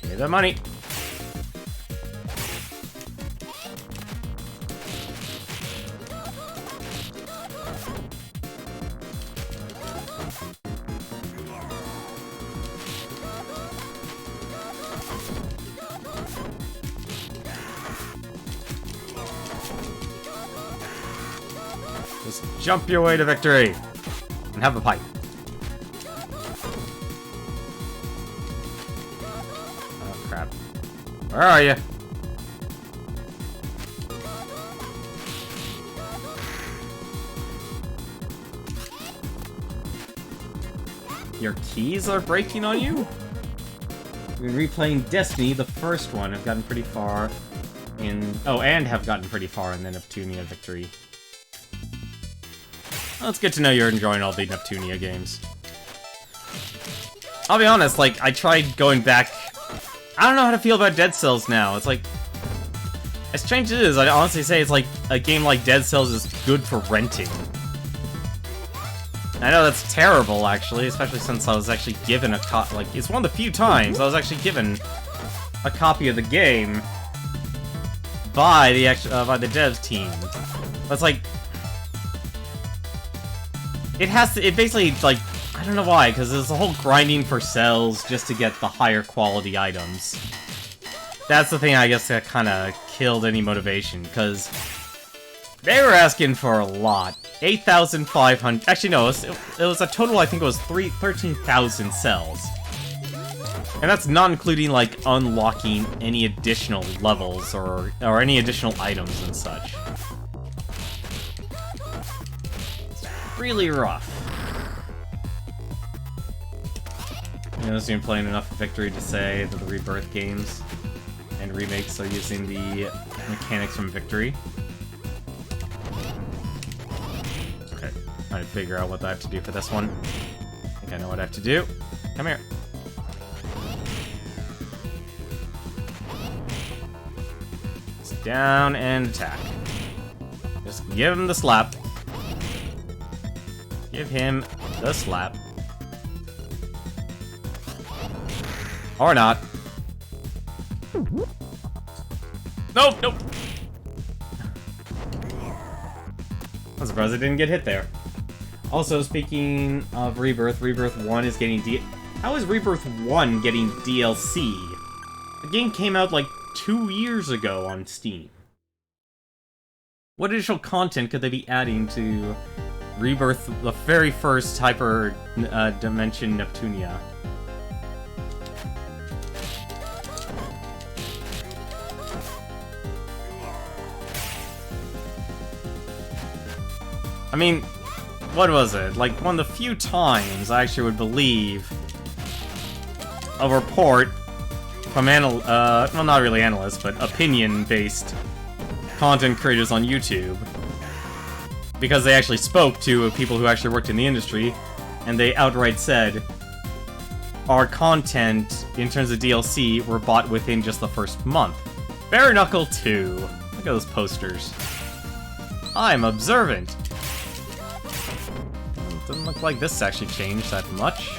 Give me the money. Just jump your way to victory and have a pipe. Oh crap. Where are you? Your keys are breaking on you? We've been replaying Destiny, the first one. I've gotten pretty far in... Oh, and have gotten pretty far in the Neptunia victory. Well, it's good to know you're enjoying all the Neptunia games. I'll be honest, like, I tried going back... I don't know how to feel about Dead Cells now. It's like... As strange as it is, I'd honestly say it's like a game like Dead Cells is good for renting. I know that's terrible, actually, especially since I was actually given a like, it's one of the few times I was actually given a copy of the game by the devs team. That's like... It basically, like, I don't know why, because there's a whole grinding for cells just to get the higher quality items. That's the thing, I guess, that kind of killed any motivation, because they were asking for a lot. 8,500... Actually, no, it was a total, I think it was 13,000 cells. And that's not including, like, unlocking any additional levels or any additional items and such. Really rough. You know, I've been playing enough of Victory to say that the Rebirth games and remakes are using the mechanics from Victory. Okay, trying to figure out what I have to do for this one. I think I know what I have to do. Come here. Just down and attack. Just give him the slap. Give him the slap. Or not. Nope, nope. I'm surprised I didn't get hit there. Also, speaking of Rebirth, Rebirth 1 is getting How is Rebirth 1 getting DLC? The game came out like 2 years ago on Steam. What additional content could they be adding to Rebirth, the very first Hyper Dimension Neptunia? I mean, what was it? Like, one of the few times I actually would believe a report from well, not really analysts, but opinion-based content creators on YouTube. Because they actually spoke to people who actually worked in the industry, and they outright said, our content, in terms of DLC, were bought within just the first month. Bare Knuckle 2. Look at those posters. I'm observant. Doesn't look like this actually changed that much.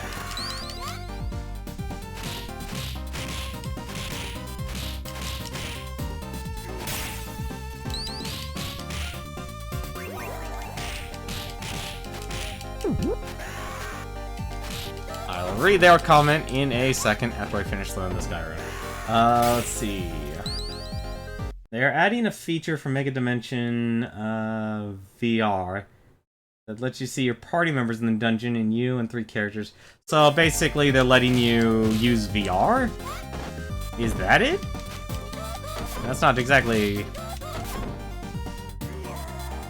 I'll read their comment in a second after I finish throwing this guy around. Let's see. They're adding a feature for Mega Dimension VR that lets you see your party members in the dungeon and you and 3 characters. So basically they're letting you use VR? Is that it? That's not exactly...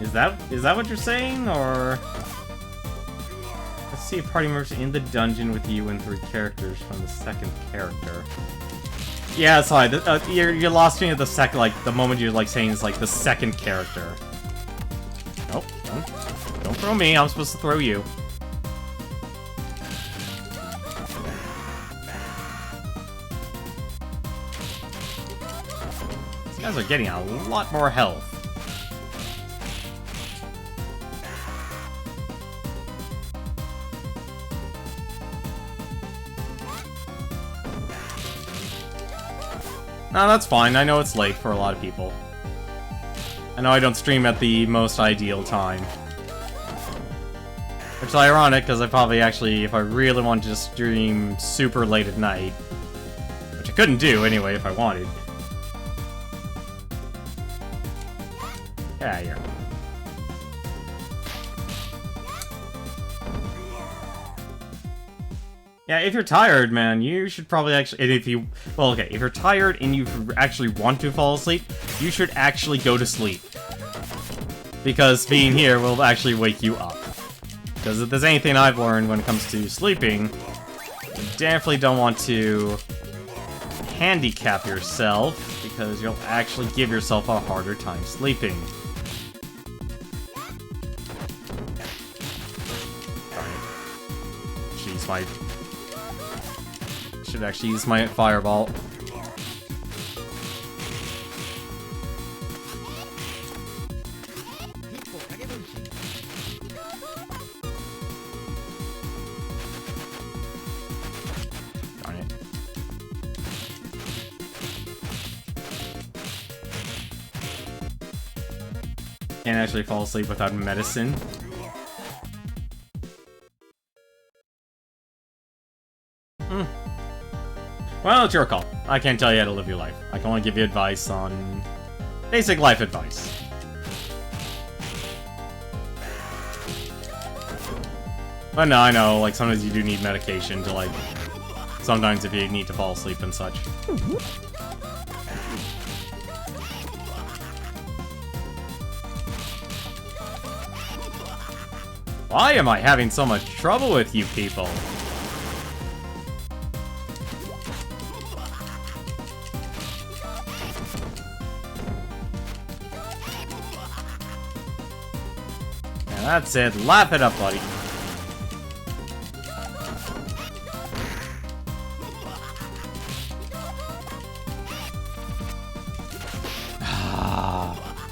Is that what you're saying, or... Let's see if party members in the dungeon with you and 3 characters from the second character. Yeah, sorry, you lost me at the second, like, the moment you're, like, saying it's, like, the second character. Nope, don't throw me, I'm supposed to throw you. These guys are getting a lot more health. No, that's fine. I know it's late for a lot of people. I know I don't stream at the most ideal time. Which is ironic, because I probably actually, if I really wanted to stream super late at night, which I couldn't do anyway if I wanted. Get out of here. Yeah, if you're tired, man, you should probably actually... And if you... Well, okay, if you're tired and you actually want to fall asleep, you should actually go to sleep. Because being here will actually wake you up. Because if there's anything I've learned when it comes to sleeping, you definitely don't want to handicap yourself, because you'll actually give yourself a harder time sleeping. Jeez, my... Should actually use my fireball. Darn it. Can't actually fall asleep without medicine. Well, it's your call. I can't tell you how to live your life. I can only give you advice on... basic life advice. But no, I know, like, sometimes you do need medication to, like... Sometimes if you need to fall asleep and such. Why am I having so much trouble with you people? That's it. Laugh it up, buddy.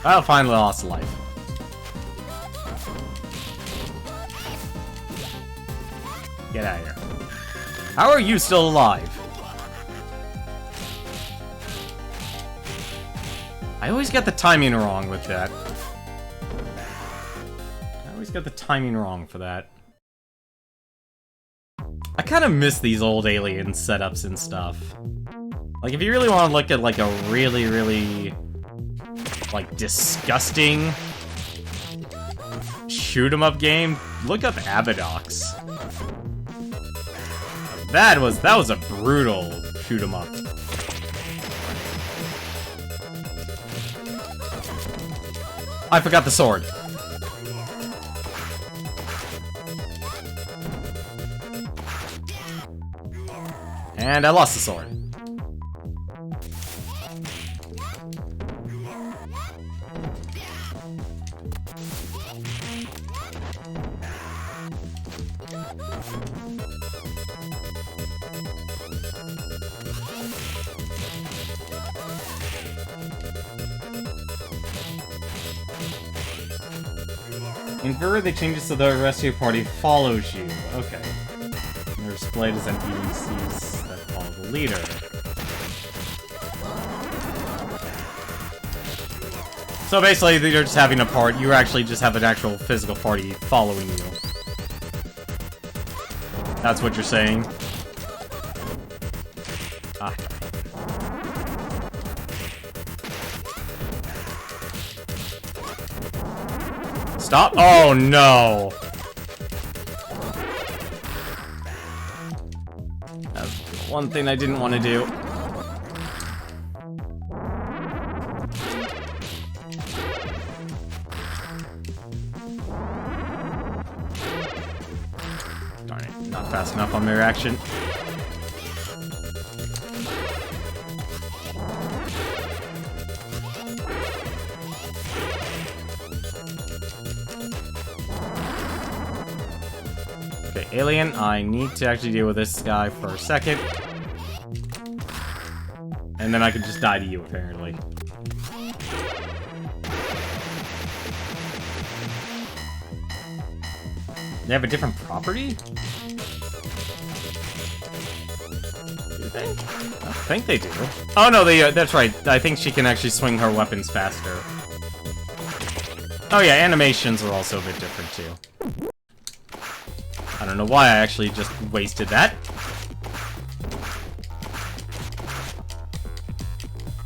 I finally lost a life. Get out of here. How are you still alive? I always get the timing wrong with that. Got the timing wrong for that. I kind of miss these old Alien setups and stuff. Like, if you really want to look at, like, a really, really, like, disgusting shoot-'em-up game, look up Abadox. That was a brutal shoot-'em-up. I forgot the sword. And I lost the sword. In Vura, they change it so the rest of your party follows you. Okay. And they're displayed as NPCs that follow the leader. So basically, you're just having a part. You actually just have an actual physical party following you. That's what you're saying? Ah. Stop! Oh no! That's one thing I didn't want to do. enough on my reaction. Okay, alien, I need to actually deal with this guy for a second. And then I can just die to you, apparently. They have a different property? Do they? I think they do. Oh no, that's right. I think she can actually swing her weapons faster. Oh yeah, animations are also a bit different too. I don't know why I actually just wasted that.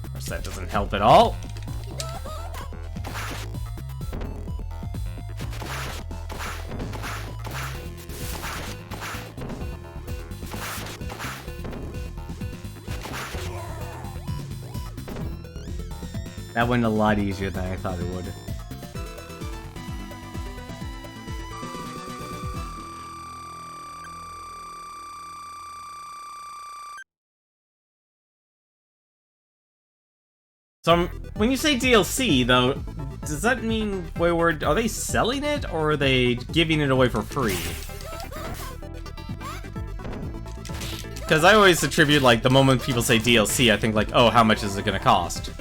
Of course, that doesn't help at all. That went a lot easier than I thought it would. So, when you say DLC, though, does that mean are they selling it, or are they giving it away for free? Because I always attribute, like, the moment people say DLC, I think, like, oh, how much is it gonna cost?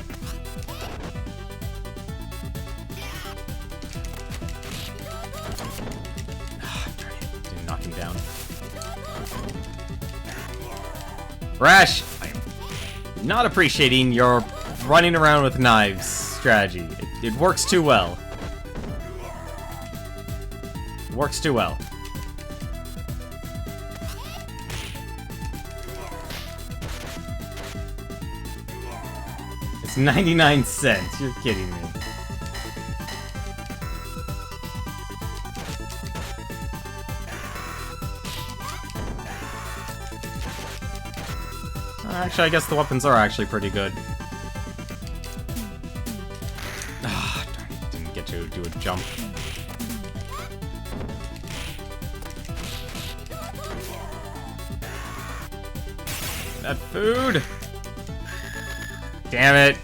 Didn't knock him down. Rash! I'm not appreciating your running around with knives strategy. It works too well. It works too well. It's 99 cents. You're kidding me. Actually, I guess the weapons are actually pretty good. Ah, darn it. Didn't get to do a jump. That food! Damn it!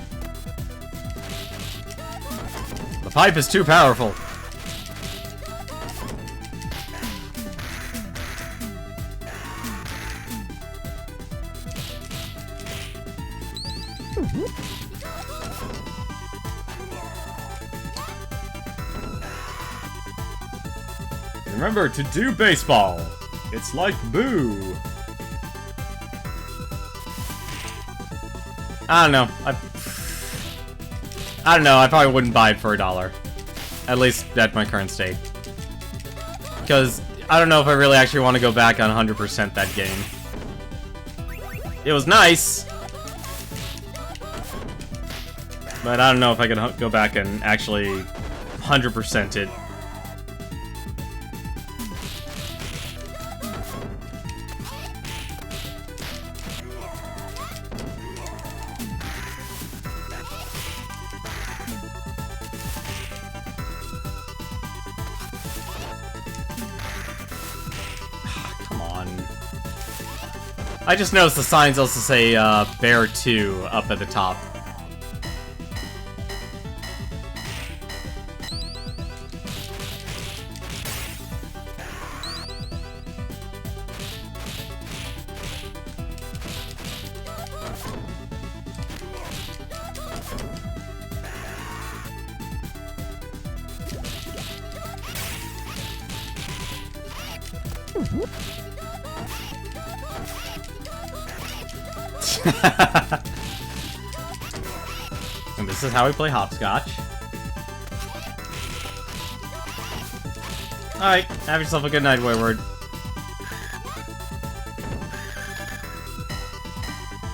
The pipe is too powerful. Remember to do baseball. It's like Boo. I don't know. I don't know. I probably wouldn't buy it for $1. At least at my current state. Because I don't know if I really actually want to go back on 100% that game. It was nice. But I don't know if I can go back and actually 100% it. I just noticed the signs also say Bear 2 up at the top. And this is how we play hopscotch. Alright, have yourself a good night, Wayward.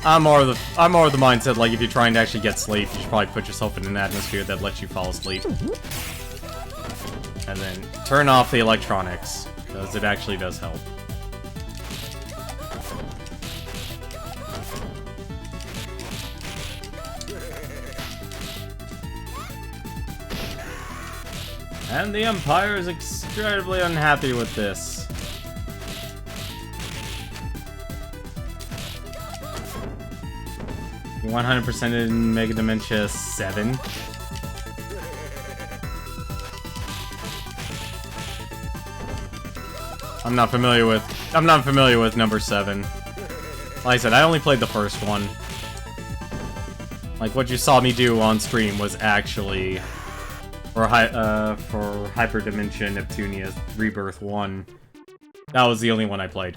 I'm more of the mindset, like, if you're trying to actually get sleep, you should probably put yourself in an atmosphere that lets you fall asleep. And then turn off the electronics, because it actually does help. And the Empire is extremely unhappy with this. 100% in Mega Dementia 7. I'm not familiar with number 7. Like I said, I only played the first one. Like, what you saw me do on stream was actually for Hyper Dementia Neptunia Rebirth 1. That was the only one I played.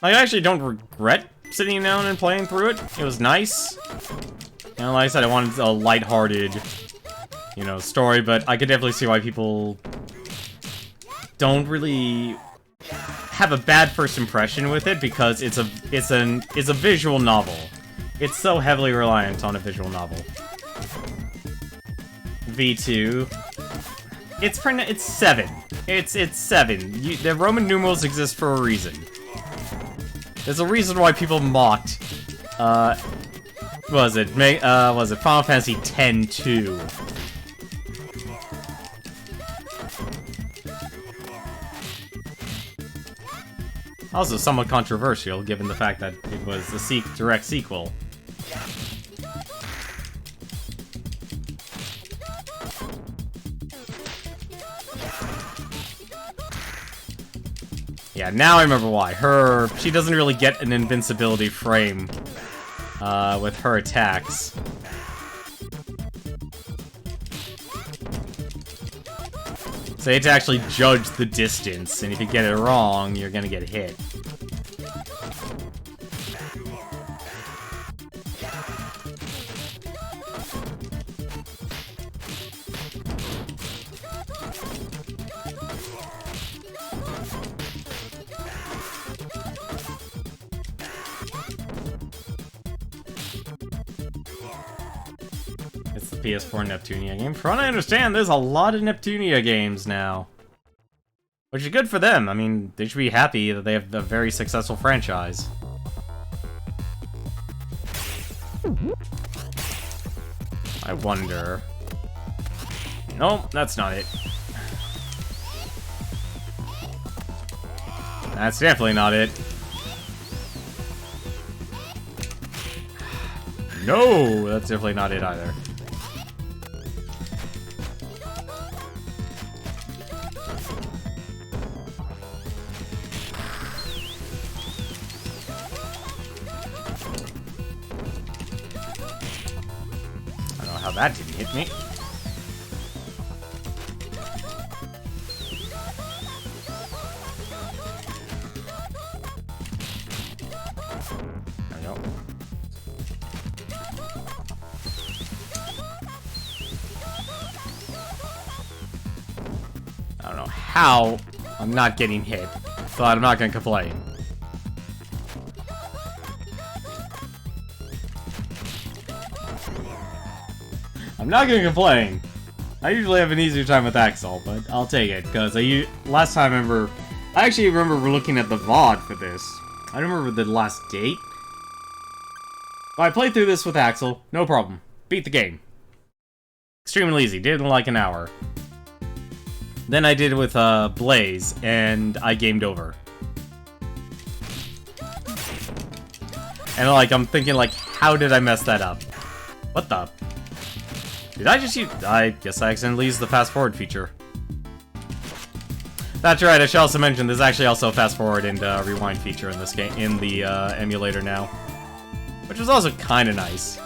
I actually don't regret sitting down and playing through it. It was nice. You know, like I said, I wanted a lighthearted, you know, story, but I could definitely see why people don't really have a bad first impression with it, because it's a visual novel. It's so heavily reliant on a visual novel. V2. It's 7. It's 7. The Roman numerals exist for a reason. There's a reason why people mocked, was it Final Fantasy X-2? Also somewhat controversial, given the fact that it was a direct sequel. Yeah, now I remember why. She doesn't really get an invincibility frame with her attacks. So you have to actually judge the distance, and if you get it wrong, you're gonna get hit. It's the PS4 Neptunia game. From what I understand, there's a lot of Neptunia games now. Which is good for them. I mean, they should be happy that they have a very successful franchise. I wonder... Nope, that's not it. That's definitely not it. No, that's definitely not it either. I don't know how that didn't hit me. There we go. I don't know how I'm not getting hit, but I'm not gonna complain. I'm not gonna complain. I usually have an easier time with Axel, but I'll take it, because last time I actually remember looking at the VOD for this. I don't remember the last date. But I played through this with Axel, no problem. Beat the game. Extremely easy, did it in like an hour. Then I did it with Blaze, and I gamed over. And like, I'm thinking like, how did I mess that up? What the? Did I just use... I guess I accidentally used the fast forward feature. That's right, I should also mention there's actually also a fast forward and rewind feature in this game, in the emulator now. Which was also kind of nice.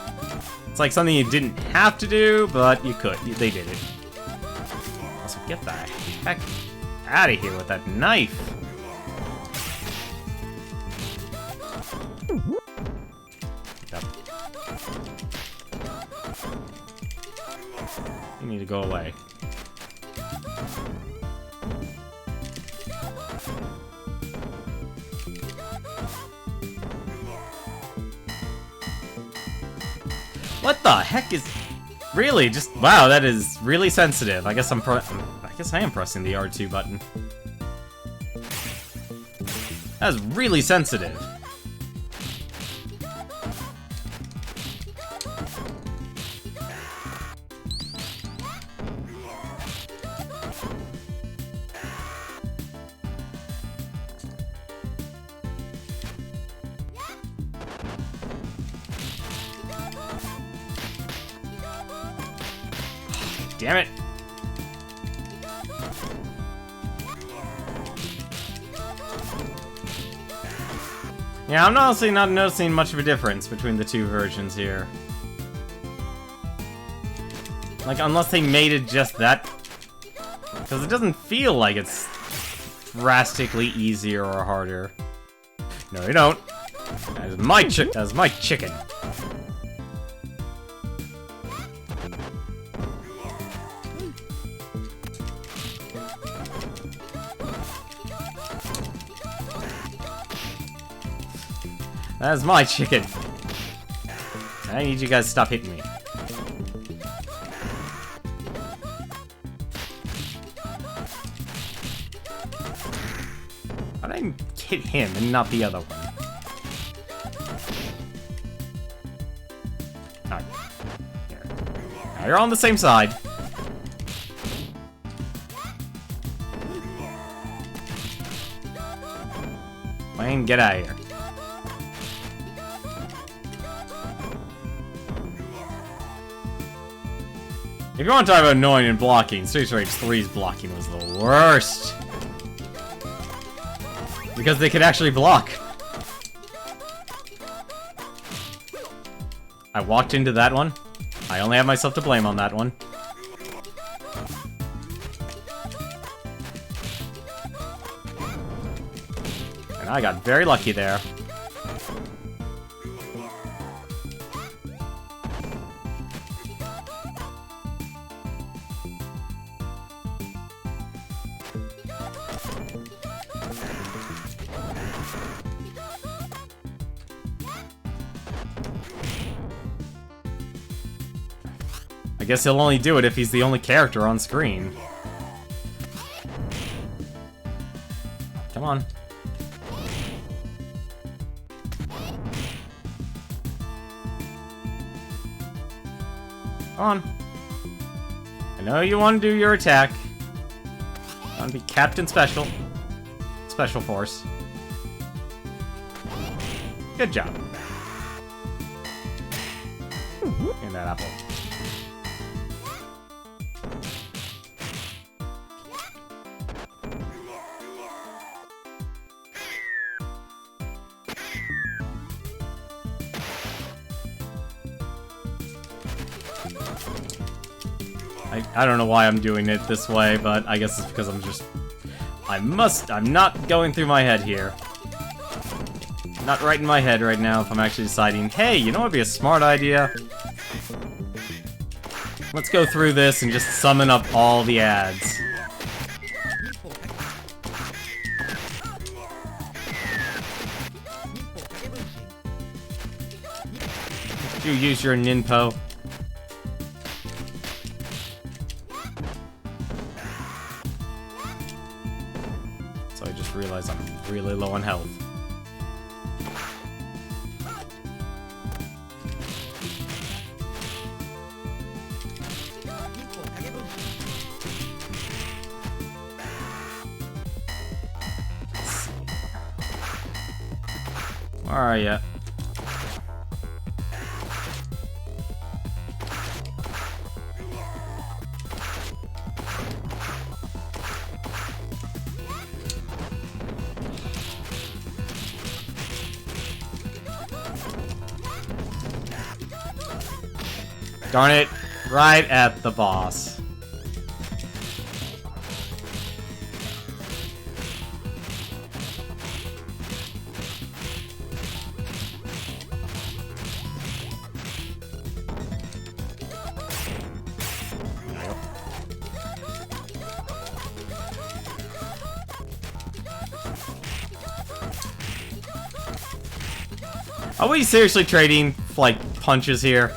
It's like something you didn't have to do, but you could. They did it. Also, get the heck out of here with that knife. Yep. You need to go away. What the heck is... Really? Just... Wow, that is really sensitive. I guess I am pressing the R2 button. That is really sensitive. Damn it! Yeah, I'm honestly not noticing much of a difference between the two versions here. Like, unless they made it just that... Because it doesn't feel like it's drastically easier or harder. No, you don't. That's my chicken. That's my chicken. I need you guys to stop hitting me. How did I hit him and not the other one? Alright. Here. Now you're on the same side. Wayne, get out of here. If you want to talk about annoying and blocking, Streets of Rage 3's blocking was the worst. Because they could actually block. I walked into that one. I only have myself to blame on that one. And I got very lucky there. I guess he'll only do it if he's the only character on screen. Come on. Come on. I know you want to do your attack. I want to be Captain Special. Special Force. Good job. In that apple. I don't know why I'm doing it this way, but I guess it's because I'm not going through my head here. Not right in my head right now if I'm actually deciding, hey, you know what would be a smart idea? Let's go through this and just summon up all the ads. You use your ninpo. So I just realized I'm really low on health. Where are ya? Darn it, right at the boss. Are we seriously trading, like, punches here?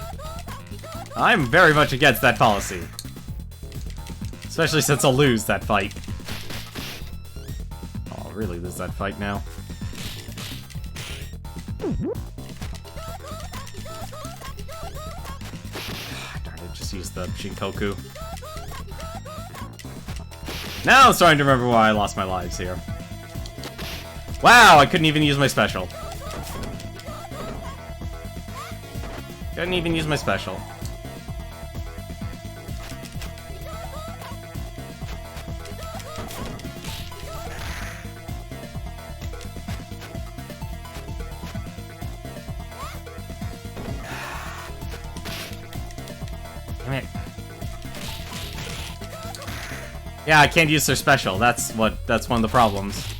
I'm very much against that policy. Especially since I'll lose that fight. Oh, I'll really lose that fight now. Darn it, just use the Shinkoku. Now I'm starting to remember why I lost my lives here. Wow, I couldn't even use my special. Couldn't even use my special. Yeah, I can't use their special. That's one of the problems.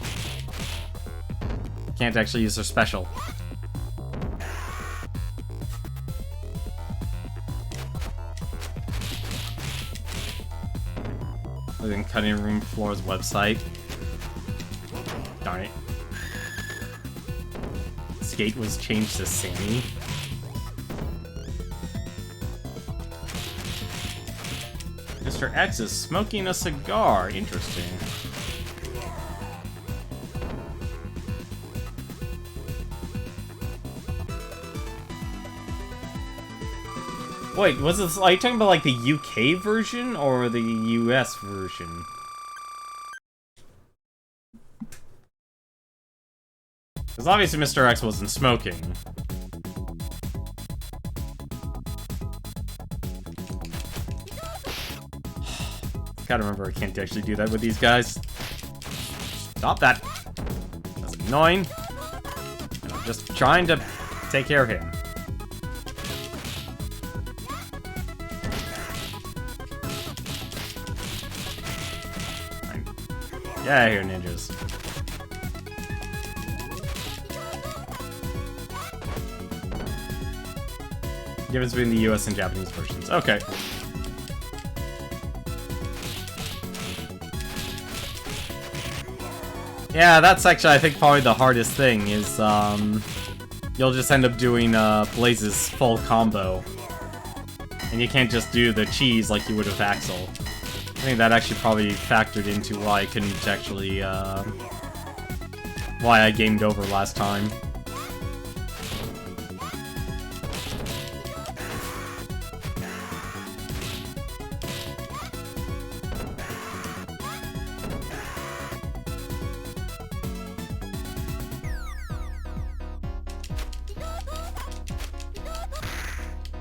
Can't actually use their special. Within Cutting Room Floor's website. Darn it. Skate was changed to Sammy. Mr. X is smoking a cigar. Interesting. Wait, was this? Are you talking about like the UK version or the US version? Because obviously Mr. X wasn't smoking. Gotta remember I can't actually do that with these guys. Stop that. That's annoying. And I'm just trying to take care of him. Yeah, here, ninjas. Difference between the US and Japanese versions. Okay. Yeah, that's actually, I think, probably the hardest thing is, you'll just end up doing, Blaze's full combo. And you can't just do the cheese like you would with Axel. I think that actually probably factored into why I couldn't actually, why I gamed over last time.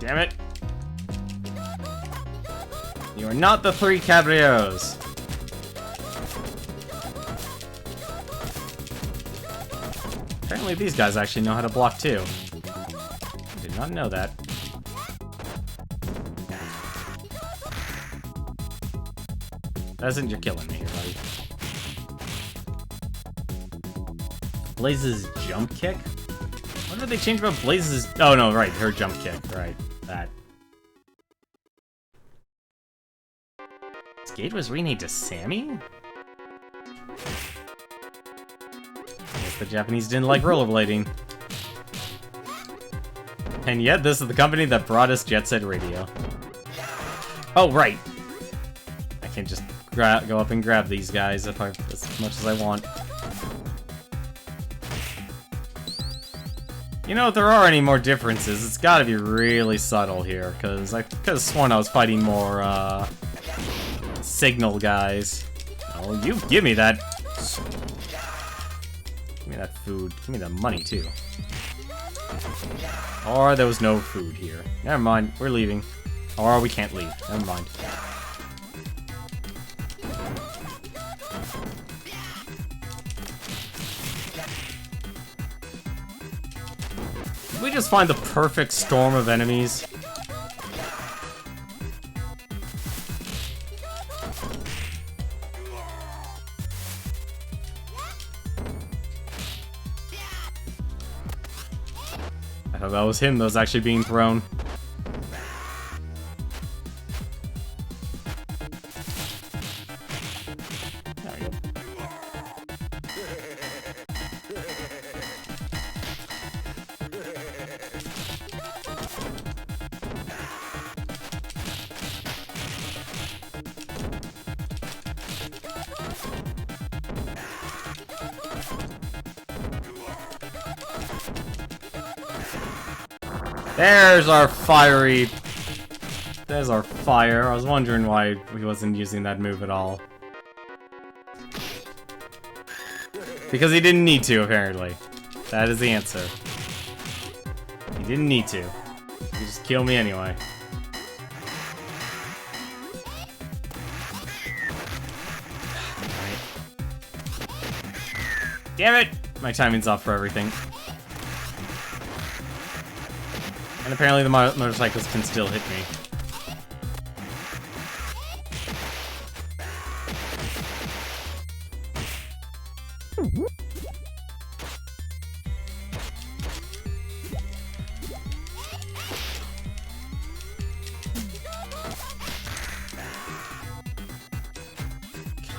Damn it. You are not the three caballeros. Apparently these guys actually know how to block too. I did not know that. Pheasant, you're killing me here, buddy. Blaze's jump kick? What did they change about Blaze's... Oh no, right, her jump kick, right. That. Skate was renamed to Sammy? Guess the Japanese didn't like rollerblading. And yet, this is the company that brought us Jet Set Radio. Oh, right. I can just go up and grab these guys as much as I want. You know, if there are any more differences, it's gotta be really subtle here, because I could have sworn I was fighting more, signal guys. Oh, you give me that. Give me that food. Give me the money, too. Or there was no food here. Never mind, we're leaving. Or we can't leave. Never mind. Did we just find the perfect storm of enemies? I thought that was him that was actually being thrown. There we go. There's our fiery... There's our fire. I was wondering why he wasn't using that move at all. Because he didn't need to, apparently. That is the answer. He didn't need to. He could just kill me anyway. Damn it! My timing's off for everything. And apparently the motorcycles can still hit me.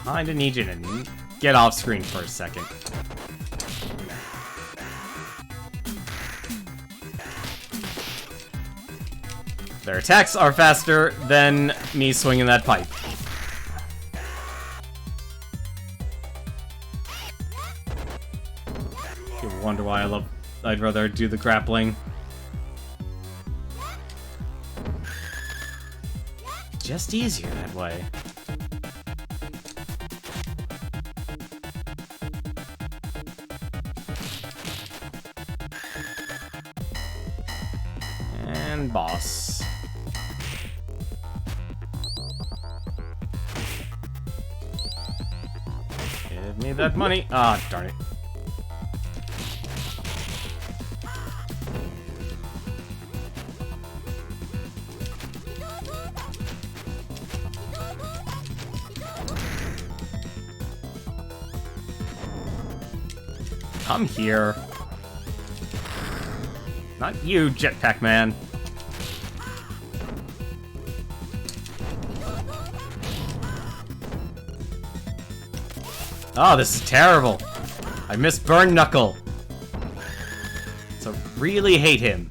Kinda need you to get off screen for a second. Their attacks are faster than me swinging that pipe. You wonder why I'd rather do the grappling. Just easier that way. And boss. Give me that money. Ah, darn it. Come here. Not you, Jetpack Man. Oh, this is terrible. I missed Burn Knuckle. So really hate him.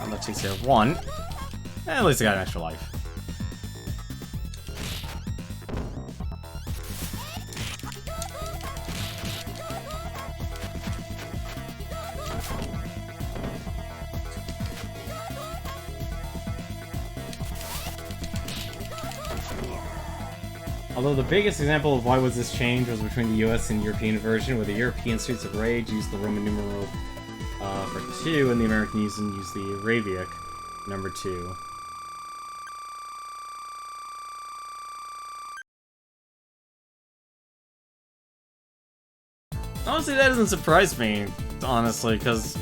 That takes care of one. At least I got an extra life. Although the biggest example of why was this change was between the US and European version, where the European Streets of Rage used the Roman numeral for 2, and the American used the Arabic number 2. Honestly, that doesn't surprise me, honestly, because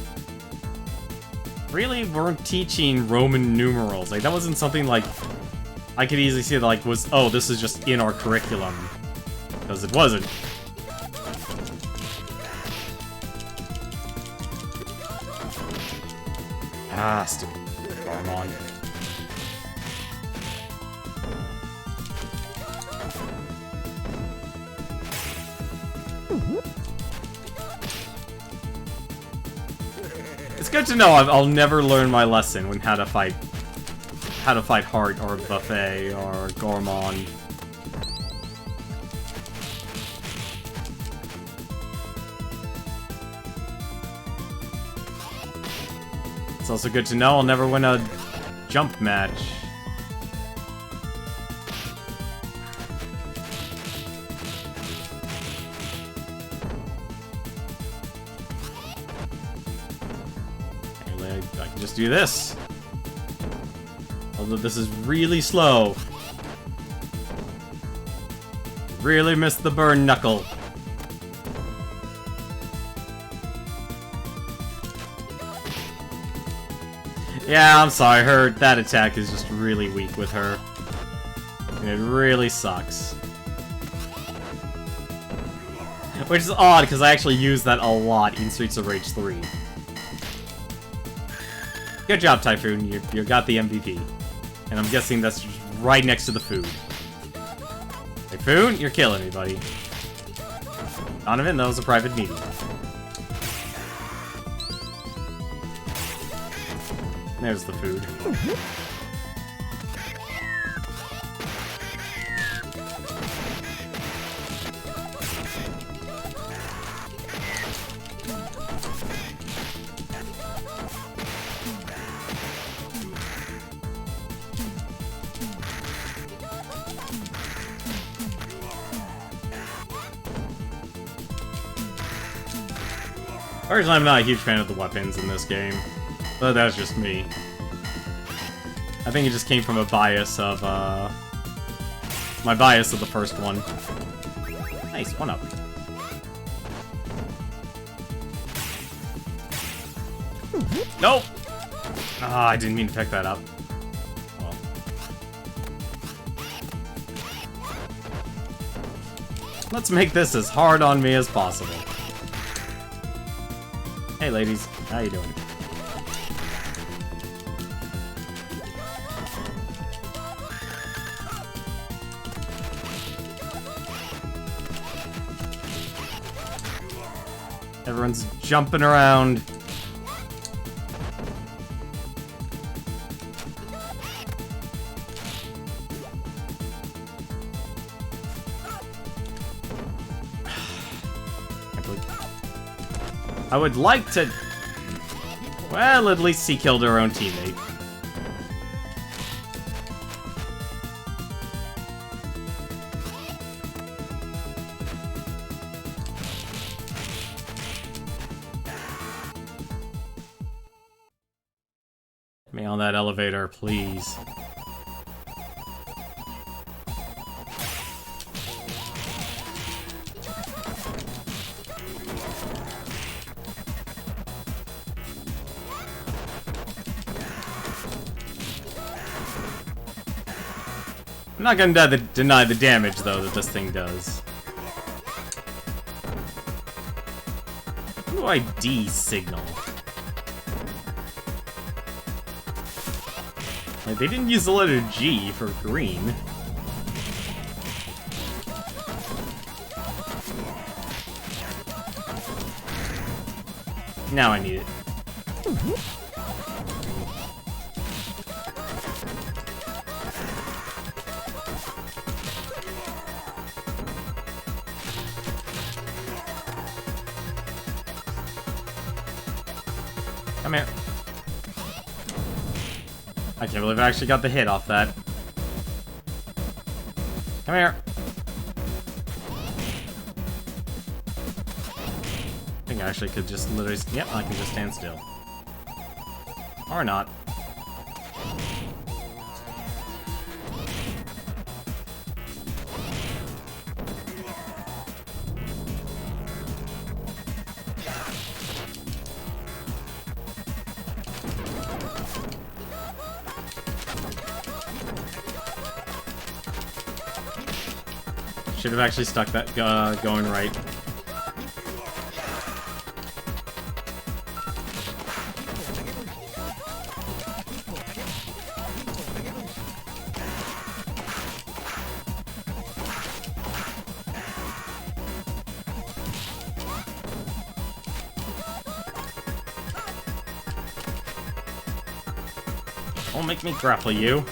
really weren't teaching Roman numerals. Like, that wasn't something like I could easily see that, like, was, oh, this is just in our curriculum. Because it wasn't. Ah, stupid Garmon. It's good to know I'll never learn my lesson when how to fight Heart or Buffet or Gormon. It's also good to know I'll never win a jump match. I can just do this. Although this is really slow. Really missed the Burn Knuckle. Yeah, I'm sorry, that attack is just really weak with her. And it really sucks. Which is odd, because I actually use that a lot in Streets of Rage 3. Good job, Typhoon. You got the MVP. And I'm guessing that's just right next to the food. Typhoon, you're killing me, buddy. Donovan, that was a private meeting. There's the food. Personally, I'm not a huge fan of the weapons in this game. But that's just me. I think it just came from a bias of, my bias of the first one. Nice, 1-up. Nope! Ah, I didn't mean to pick that up. Well. Let's make this as hard on me as possible. Hey ladies, how you doing? Everyone's jumping around. I would like to... Well, at least he killed her own teammate. Get me on that elevator, please. I'm not gonna deny the damage, though, that this thing does. What do I D-signal? Like, they didn't use the letter G for green. Now I need it. Come here. I can't believe I actually got the hit off that. Come here. I think I actually could just literally... Yep, I can just stand still. Or not. Should have actually stuck that going right. Don't make me grapple you.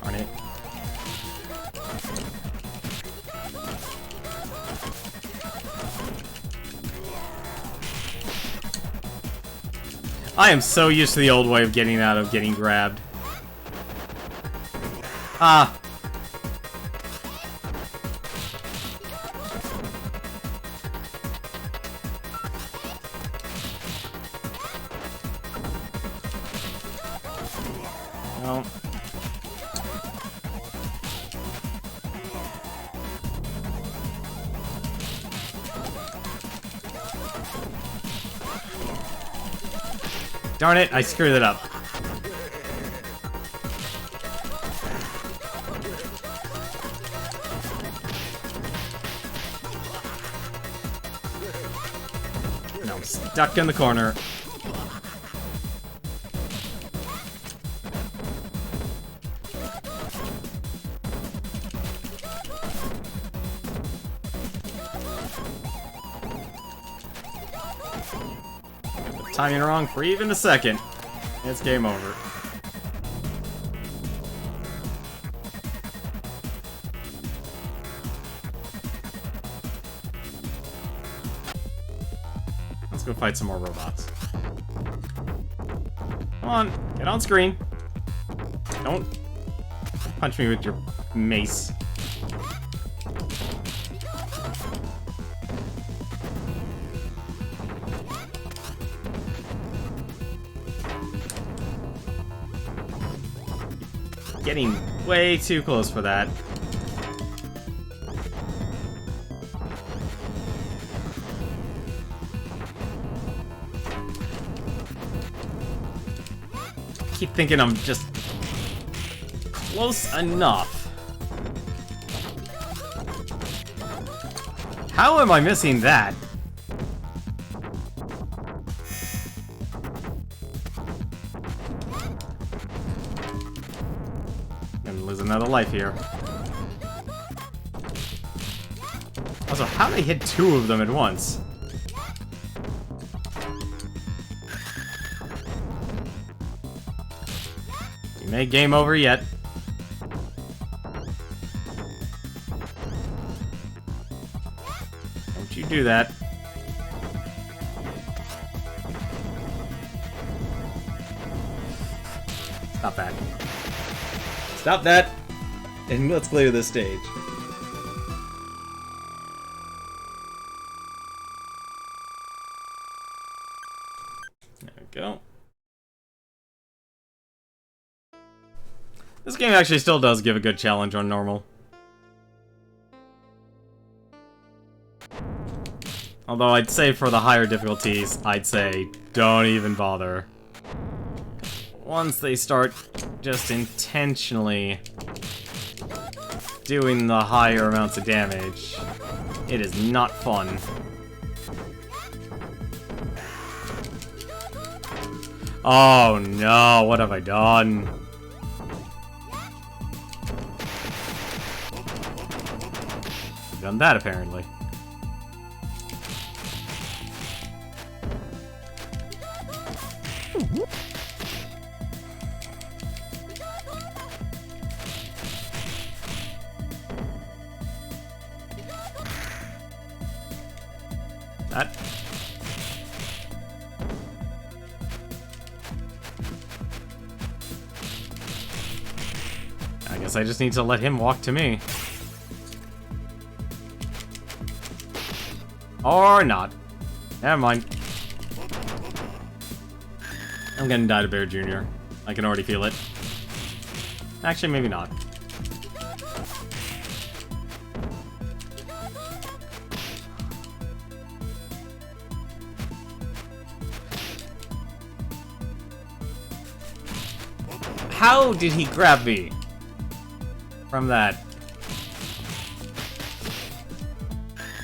Darn it. I am so used to the old way of getting out of getting grabbed. Ah. No. Darn it, I screwed it up. Now I'm stuck in the corner. Timing wrong for even a second. It's game over. Let's go fight some more robots. Come on, get on screen. Don't punch me with your mace. Getting way too close for that. Keep thinking I'm just close enough. How am I missing that? Gonna lose another life here. Also, how did I hit two of them at once? You may game over yet. Don't you do that. Stop that. Stop that! And let's clear this stage. There we go. This game actually still does give a good challenge on normal. Although I'd say for the higher difficulties, I'd say don't even bother. Once they start just intentionally doing the higher amounts of damage, it is not fun. Oh no, what have I done? Done that apparently. That. I guess I just need to let him walk to me. Or not. Never mind. I'm gonna die to Bear Jr. I can already feel it. Actually, maybe not. How did he grab me from that?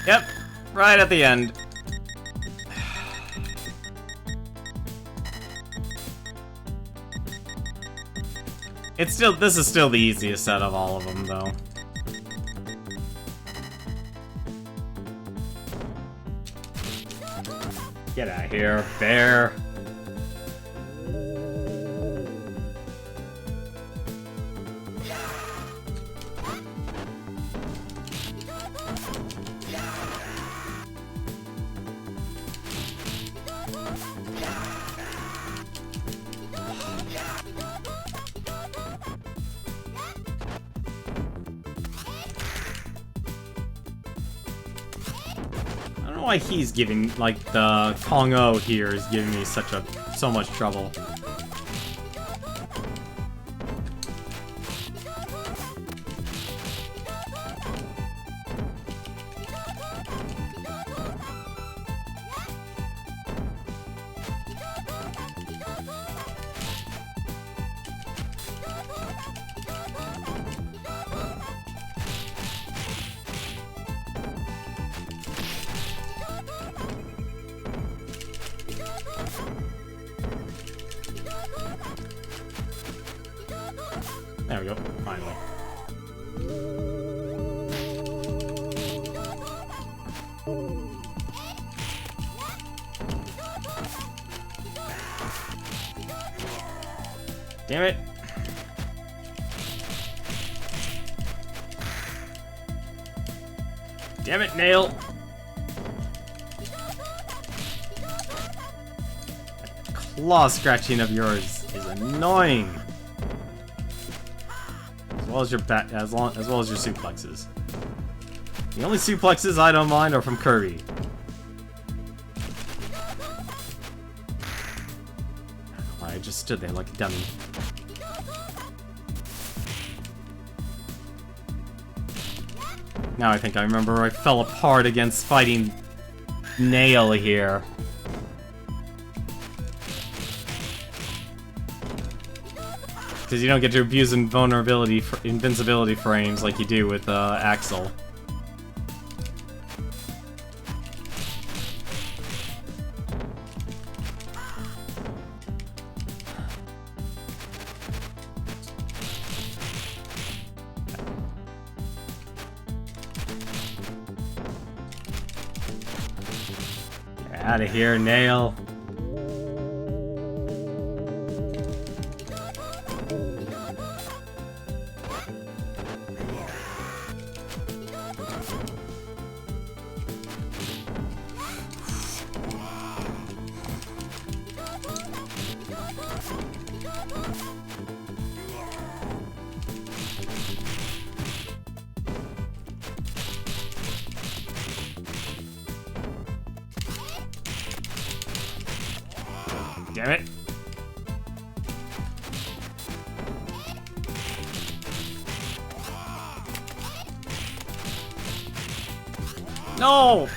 Yep, right at the end. This is still the easiest out of all of them, though. Get out of here, bear. Why he's giving, like, the Kong-O here is giving me so much trouble. There we go, finally. Damn it. Damn it, Nail. claw scratching of yours is annoying. As well as your as well as your suplexes. The only suplexes I don't mind are from Kirby. I just stood there like a dummy. Now I think I remember I fell apart against fighting Nail here. Because you don't get to abuse invincibility frames like you do with Axel. Out of here, Nail. Damn it. No!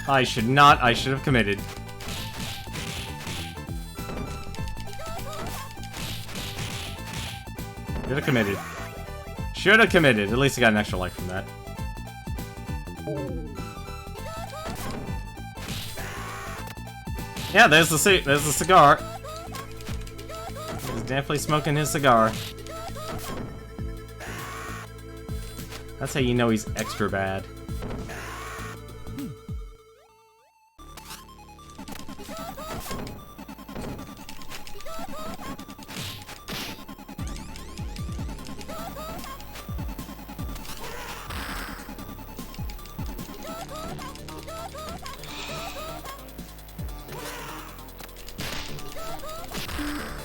I should have committed. Should have committed. Should have committed. At least I got an extra life from that. Yeah, there's the cigar. He's definitely smoking his cigar. That's how you know he's extra bad.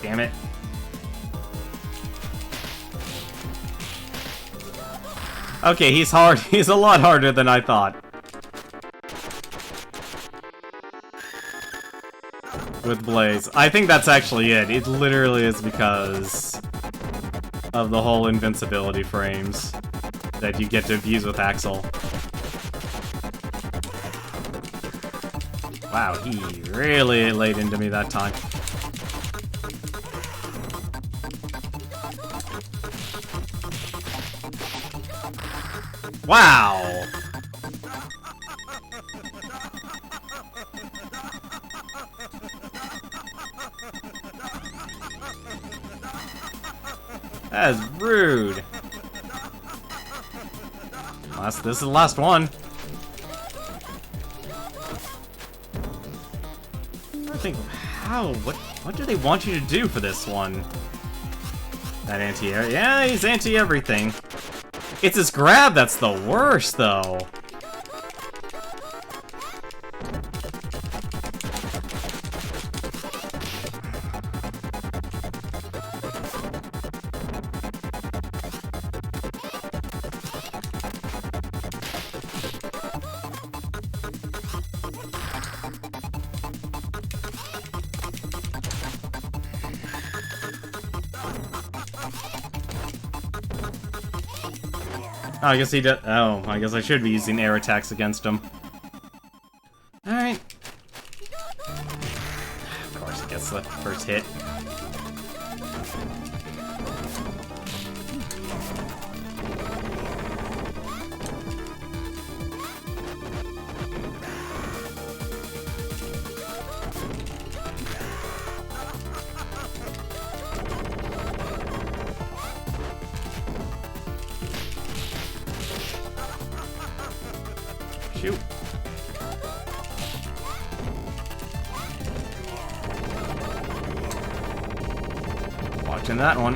Damn it. Okay, he's hard. He's a lot harder than I thought. With Blaze. I think that's actually it. It literally is because of the whole invincibility frames that you get to abuse with Axel. Wow, he really laid into me that time. Wow! That is rude. This is the last one. I think, how? What do they want you to do for this one? That anti-air? Yeah, he's anti-everything. It's his grab that's the worst, though. Oh, I guess he does. Oh, I guess I should be using air attacks against him. Alright. Of course, he gets the first hit. Shoot. Watching that one.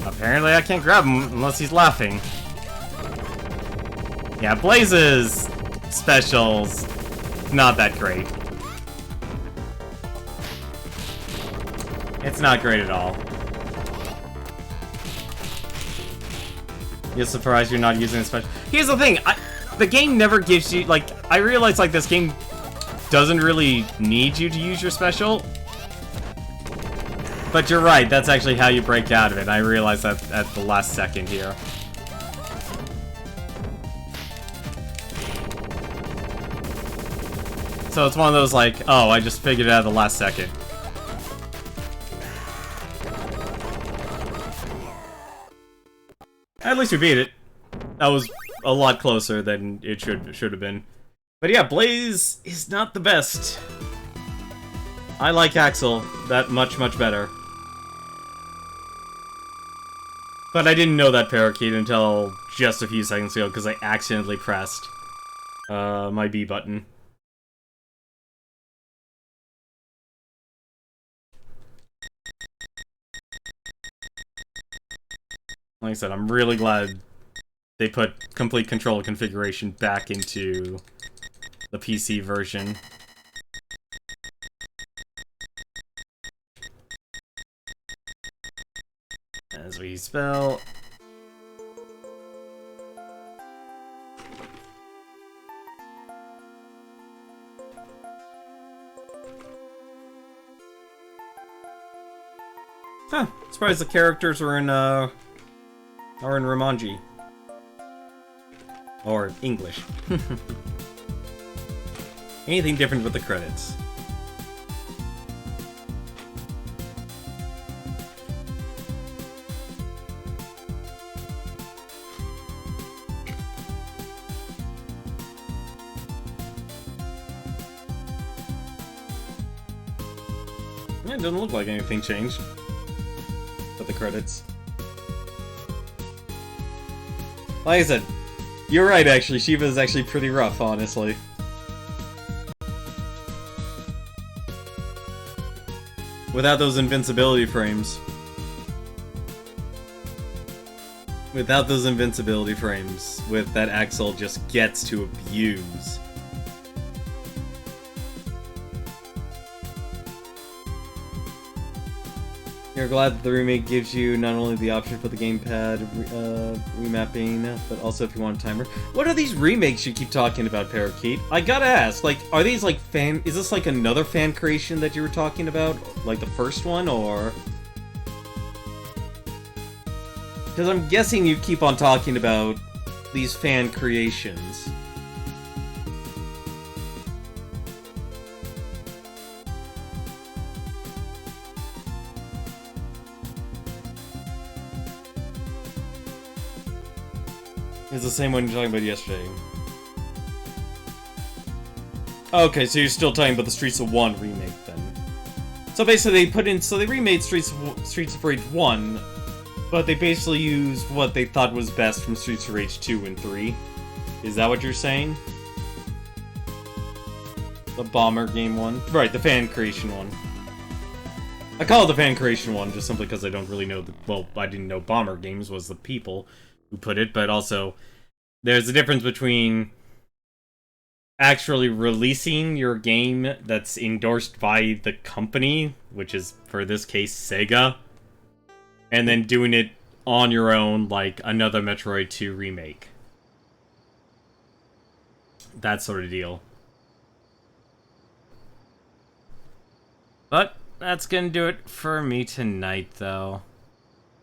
Apparently I can't grab him unless he's laughing. Yeah, Blaze's specials, not that great. It's not great at all. You're surprised you're not using a special. Here's the thing, the game never gives you, like, I realize, like, this game doesn't really need you to use your special. But you're right, that's actually how you break out of it. I realized that at the last second here. So it's one of those, like, oh, I just figured it out at the last second. At least we beat it. That was a lot closer than it should have been. But yeah, Blaze is not the best. I like Axel that much better. But I didn't know that parakeet until just a few seconds ago because I accidentally pressed my B button. Like I said, I'm really glad they put complete control configuration back into the PC version. As we spell... Huh, surprised the characters are in Romanji. Or English. Anything different with the credits. Yeah, it doesn't look like anything changed. But the credits. Like I said, you're right actually, Shiva is actually pretty rough, honestly. Without those invincibility frames. Without those invincibility frames, with that Axel just gets to abuse. You're glad that the remake gives you not only the option for the gamepad remapping, but also if you want a timer. What are these remakes you keep talking about, Parakeet? I gotta ask, like, are these like is this like another fan creation that you were talking about? Like the first one, or? Because I'm guessing you keep on talking about these fan creations. It's the same one you're talking about yesterday. Okay, so you're still talking about the Streets of 1 remake then. So basically they remade Streets of Rage 1, but they basically used what they thought was best from Streets of Rage 2 and 3. Is that what you're saying? The Bomber game one? Right, the fan creation one. I call it the fan creation one just simply because I don't really know well, I didn't know Bomber Games was the people who put it, but also there's a difference between actually releasing your game that's endorsed by the company, which is, for this case, Sega, and then doing it on your own, like another Metroid 2 remake. That sort of deal. But that's gonna do it for me tonight, though.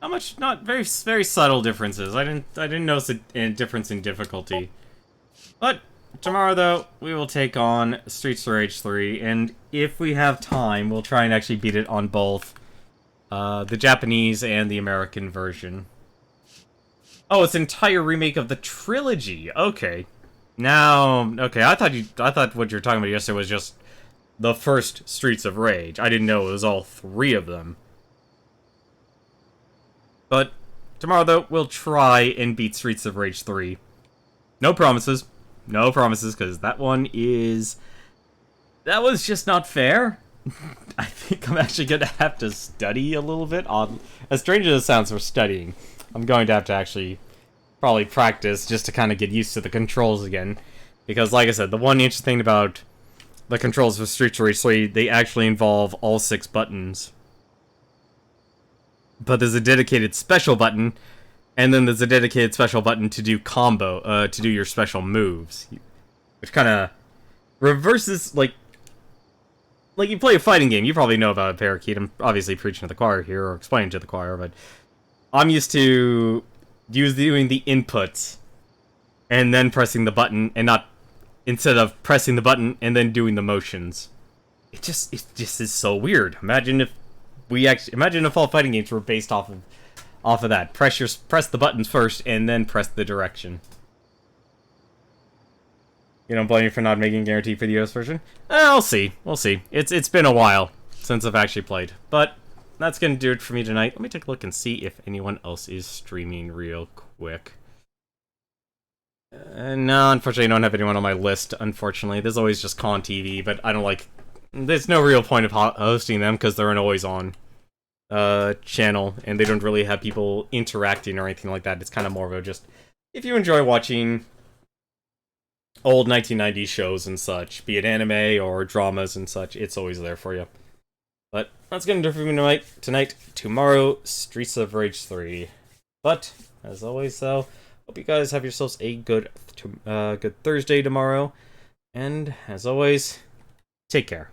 Not much, not very subtle differences. I didn't notice a difference in difficulty. But tomorrow, though, we will take on Streets of Rage 3, and if we have time, we'll try and actually beat it on both the Japanese and the American version. Oh, it's an entire remake of the trilogy. Okay. Now, okay, I thought what you were talking about yesterday was just the first Streets of Rage. I didn't know it was all three of them. But tomorrow, though, we'll try and beat Streets of Rage 3. No promises. No promises, because that one is... That was just not fair. I think I'm actually going to have to study a little bit. As strange as it sounds for studying, I'm going to have to actually probably practice just to kind of get used to the controls again. Because, like I said, the one interesting thing about the controls for Streets of Rage 3, they actually involve all 6 buttons. but there's a dedicated special button, and then there's a dedicated special button to do to do your special moves, which kind of reverses, like you play a fighting game. You probably know about a parakeet. I'm obviously preaching to the choir here, or explaining to the choir, but I'm used to doing the input and then pressing the button, and not instead of pressing the button and then doing the motions. It just is so weird. Imagine if all fighting games were based off of that. Press the buttons first and then press the direction. You don't blame me for not making a guarantee for the US version? We'll see. We'll see. It's been a while since I've actually played. But that's gonna do it for me tonight. Let me take a look and see if anyone else is streaming real quick. No, unfortunately I don't have anyone on my list, unfortunately. There's always just Con TV, but I don't like... There's no real point of hosting them, because they're an always-on channel, and they don't really have people interacting or anything like that. It's kind of more of a just... If you enjoy watching old 1990s shows and such, be it anime or dramas and such, it's always there for you. But that's gonna do it for me tonight. Tomorrow, Streets of Rage 3. But, as always, though, hope you guys have yourselves a good Thursday tomorrow. And, as always, take care.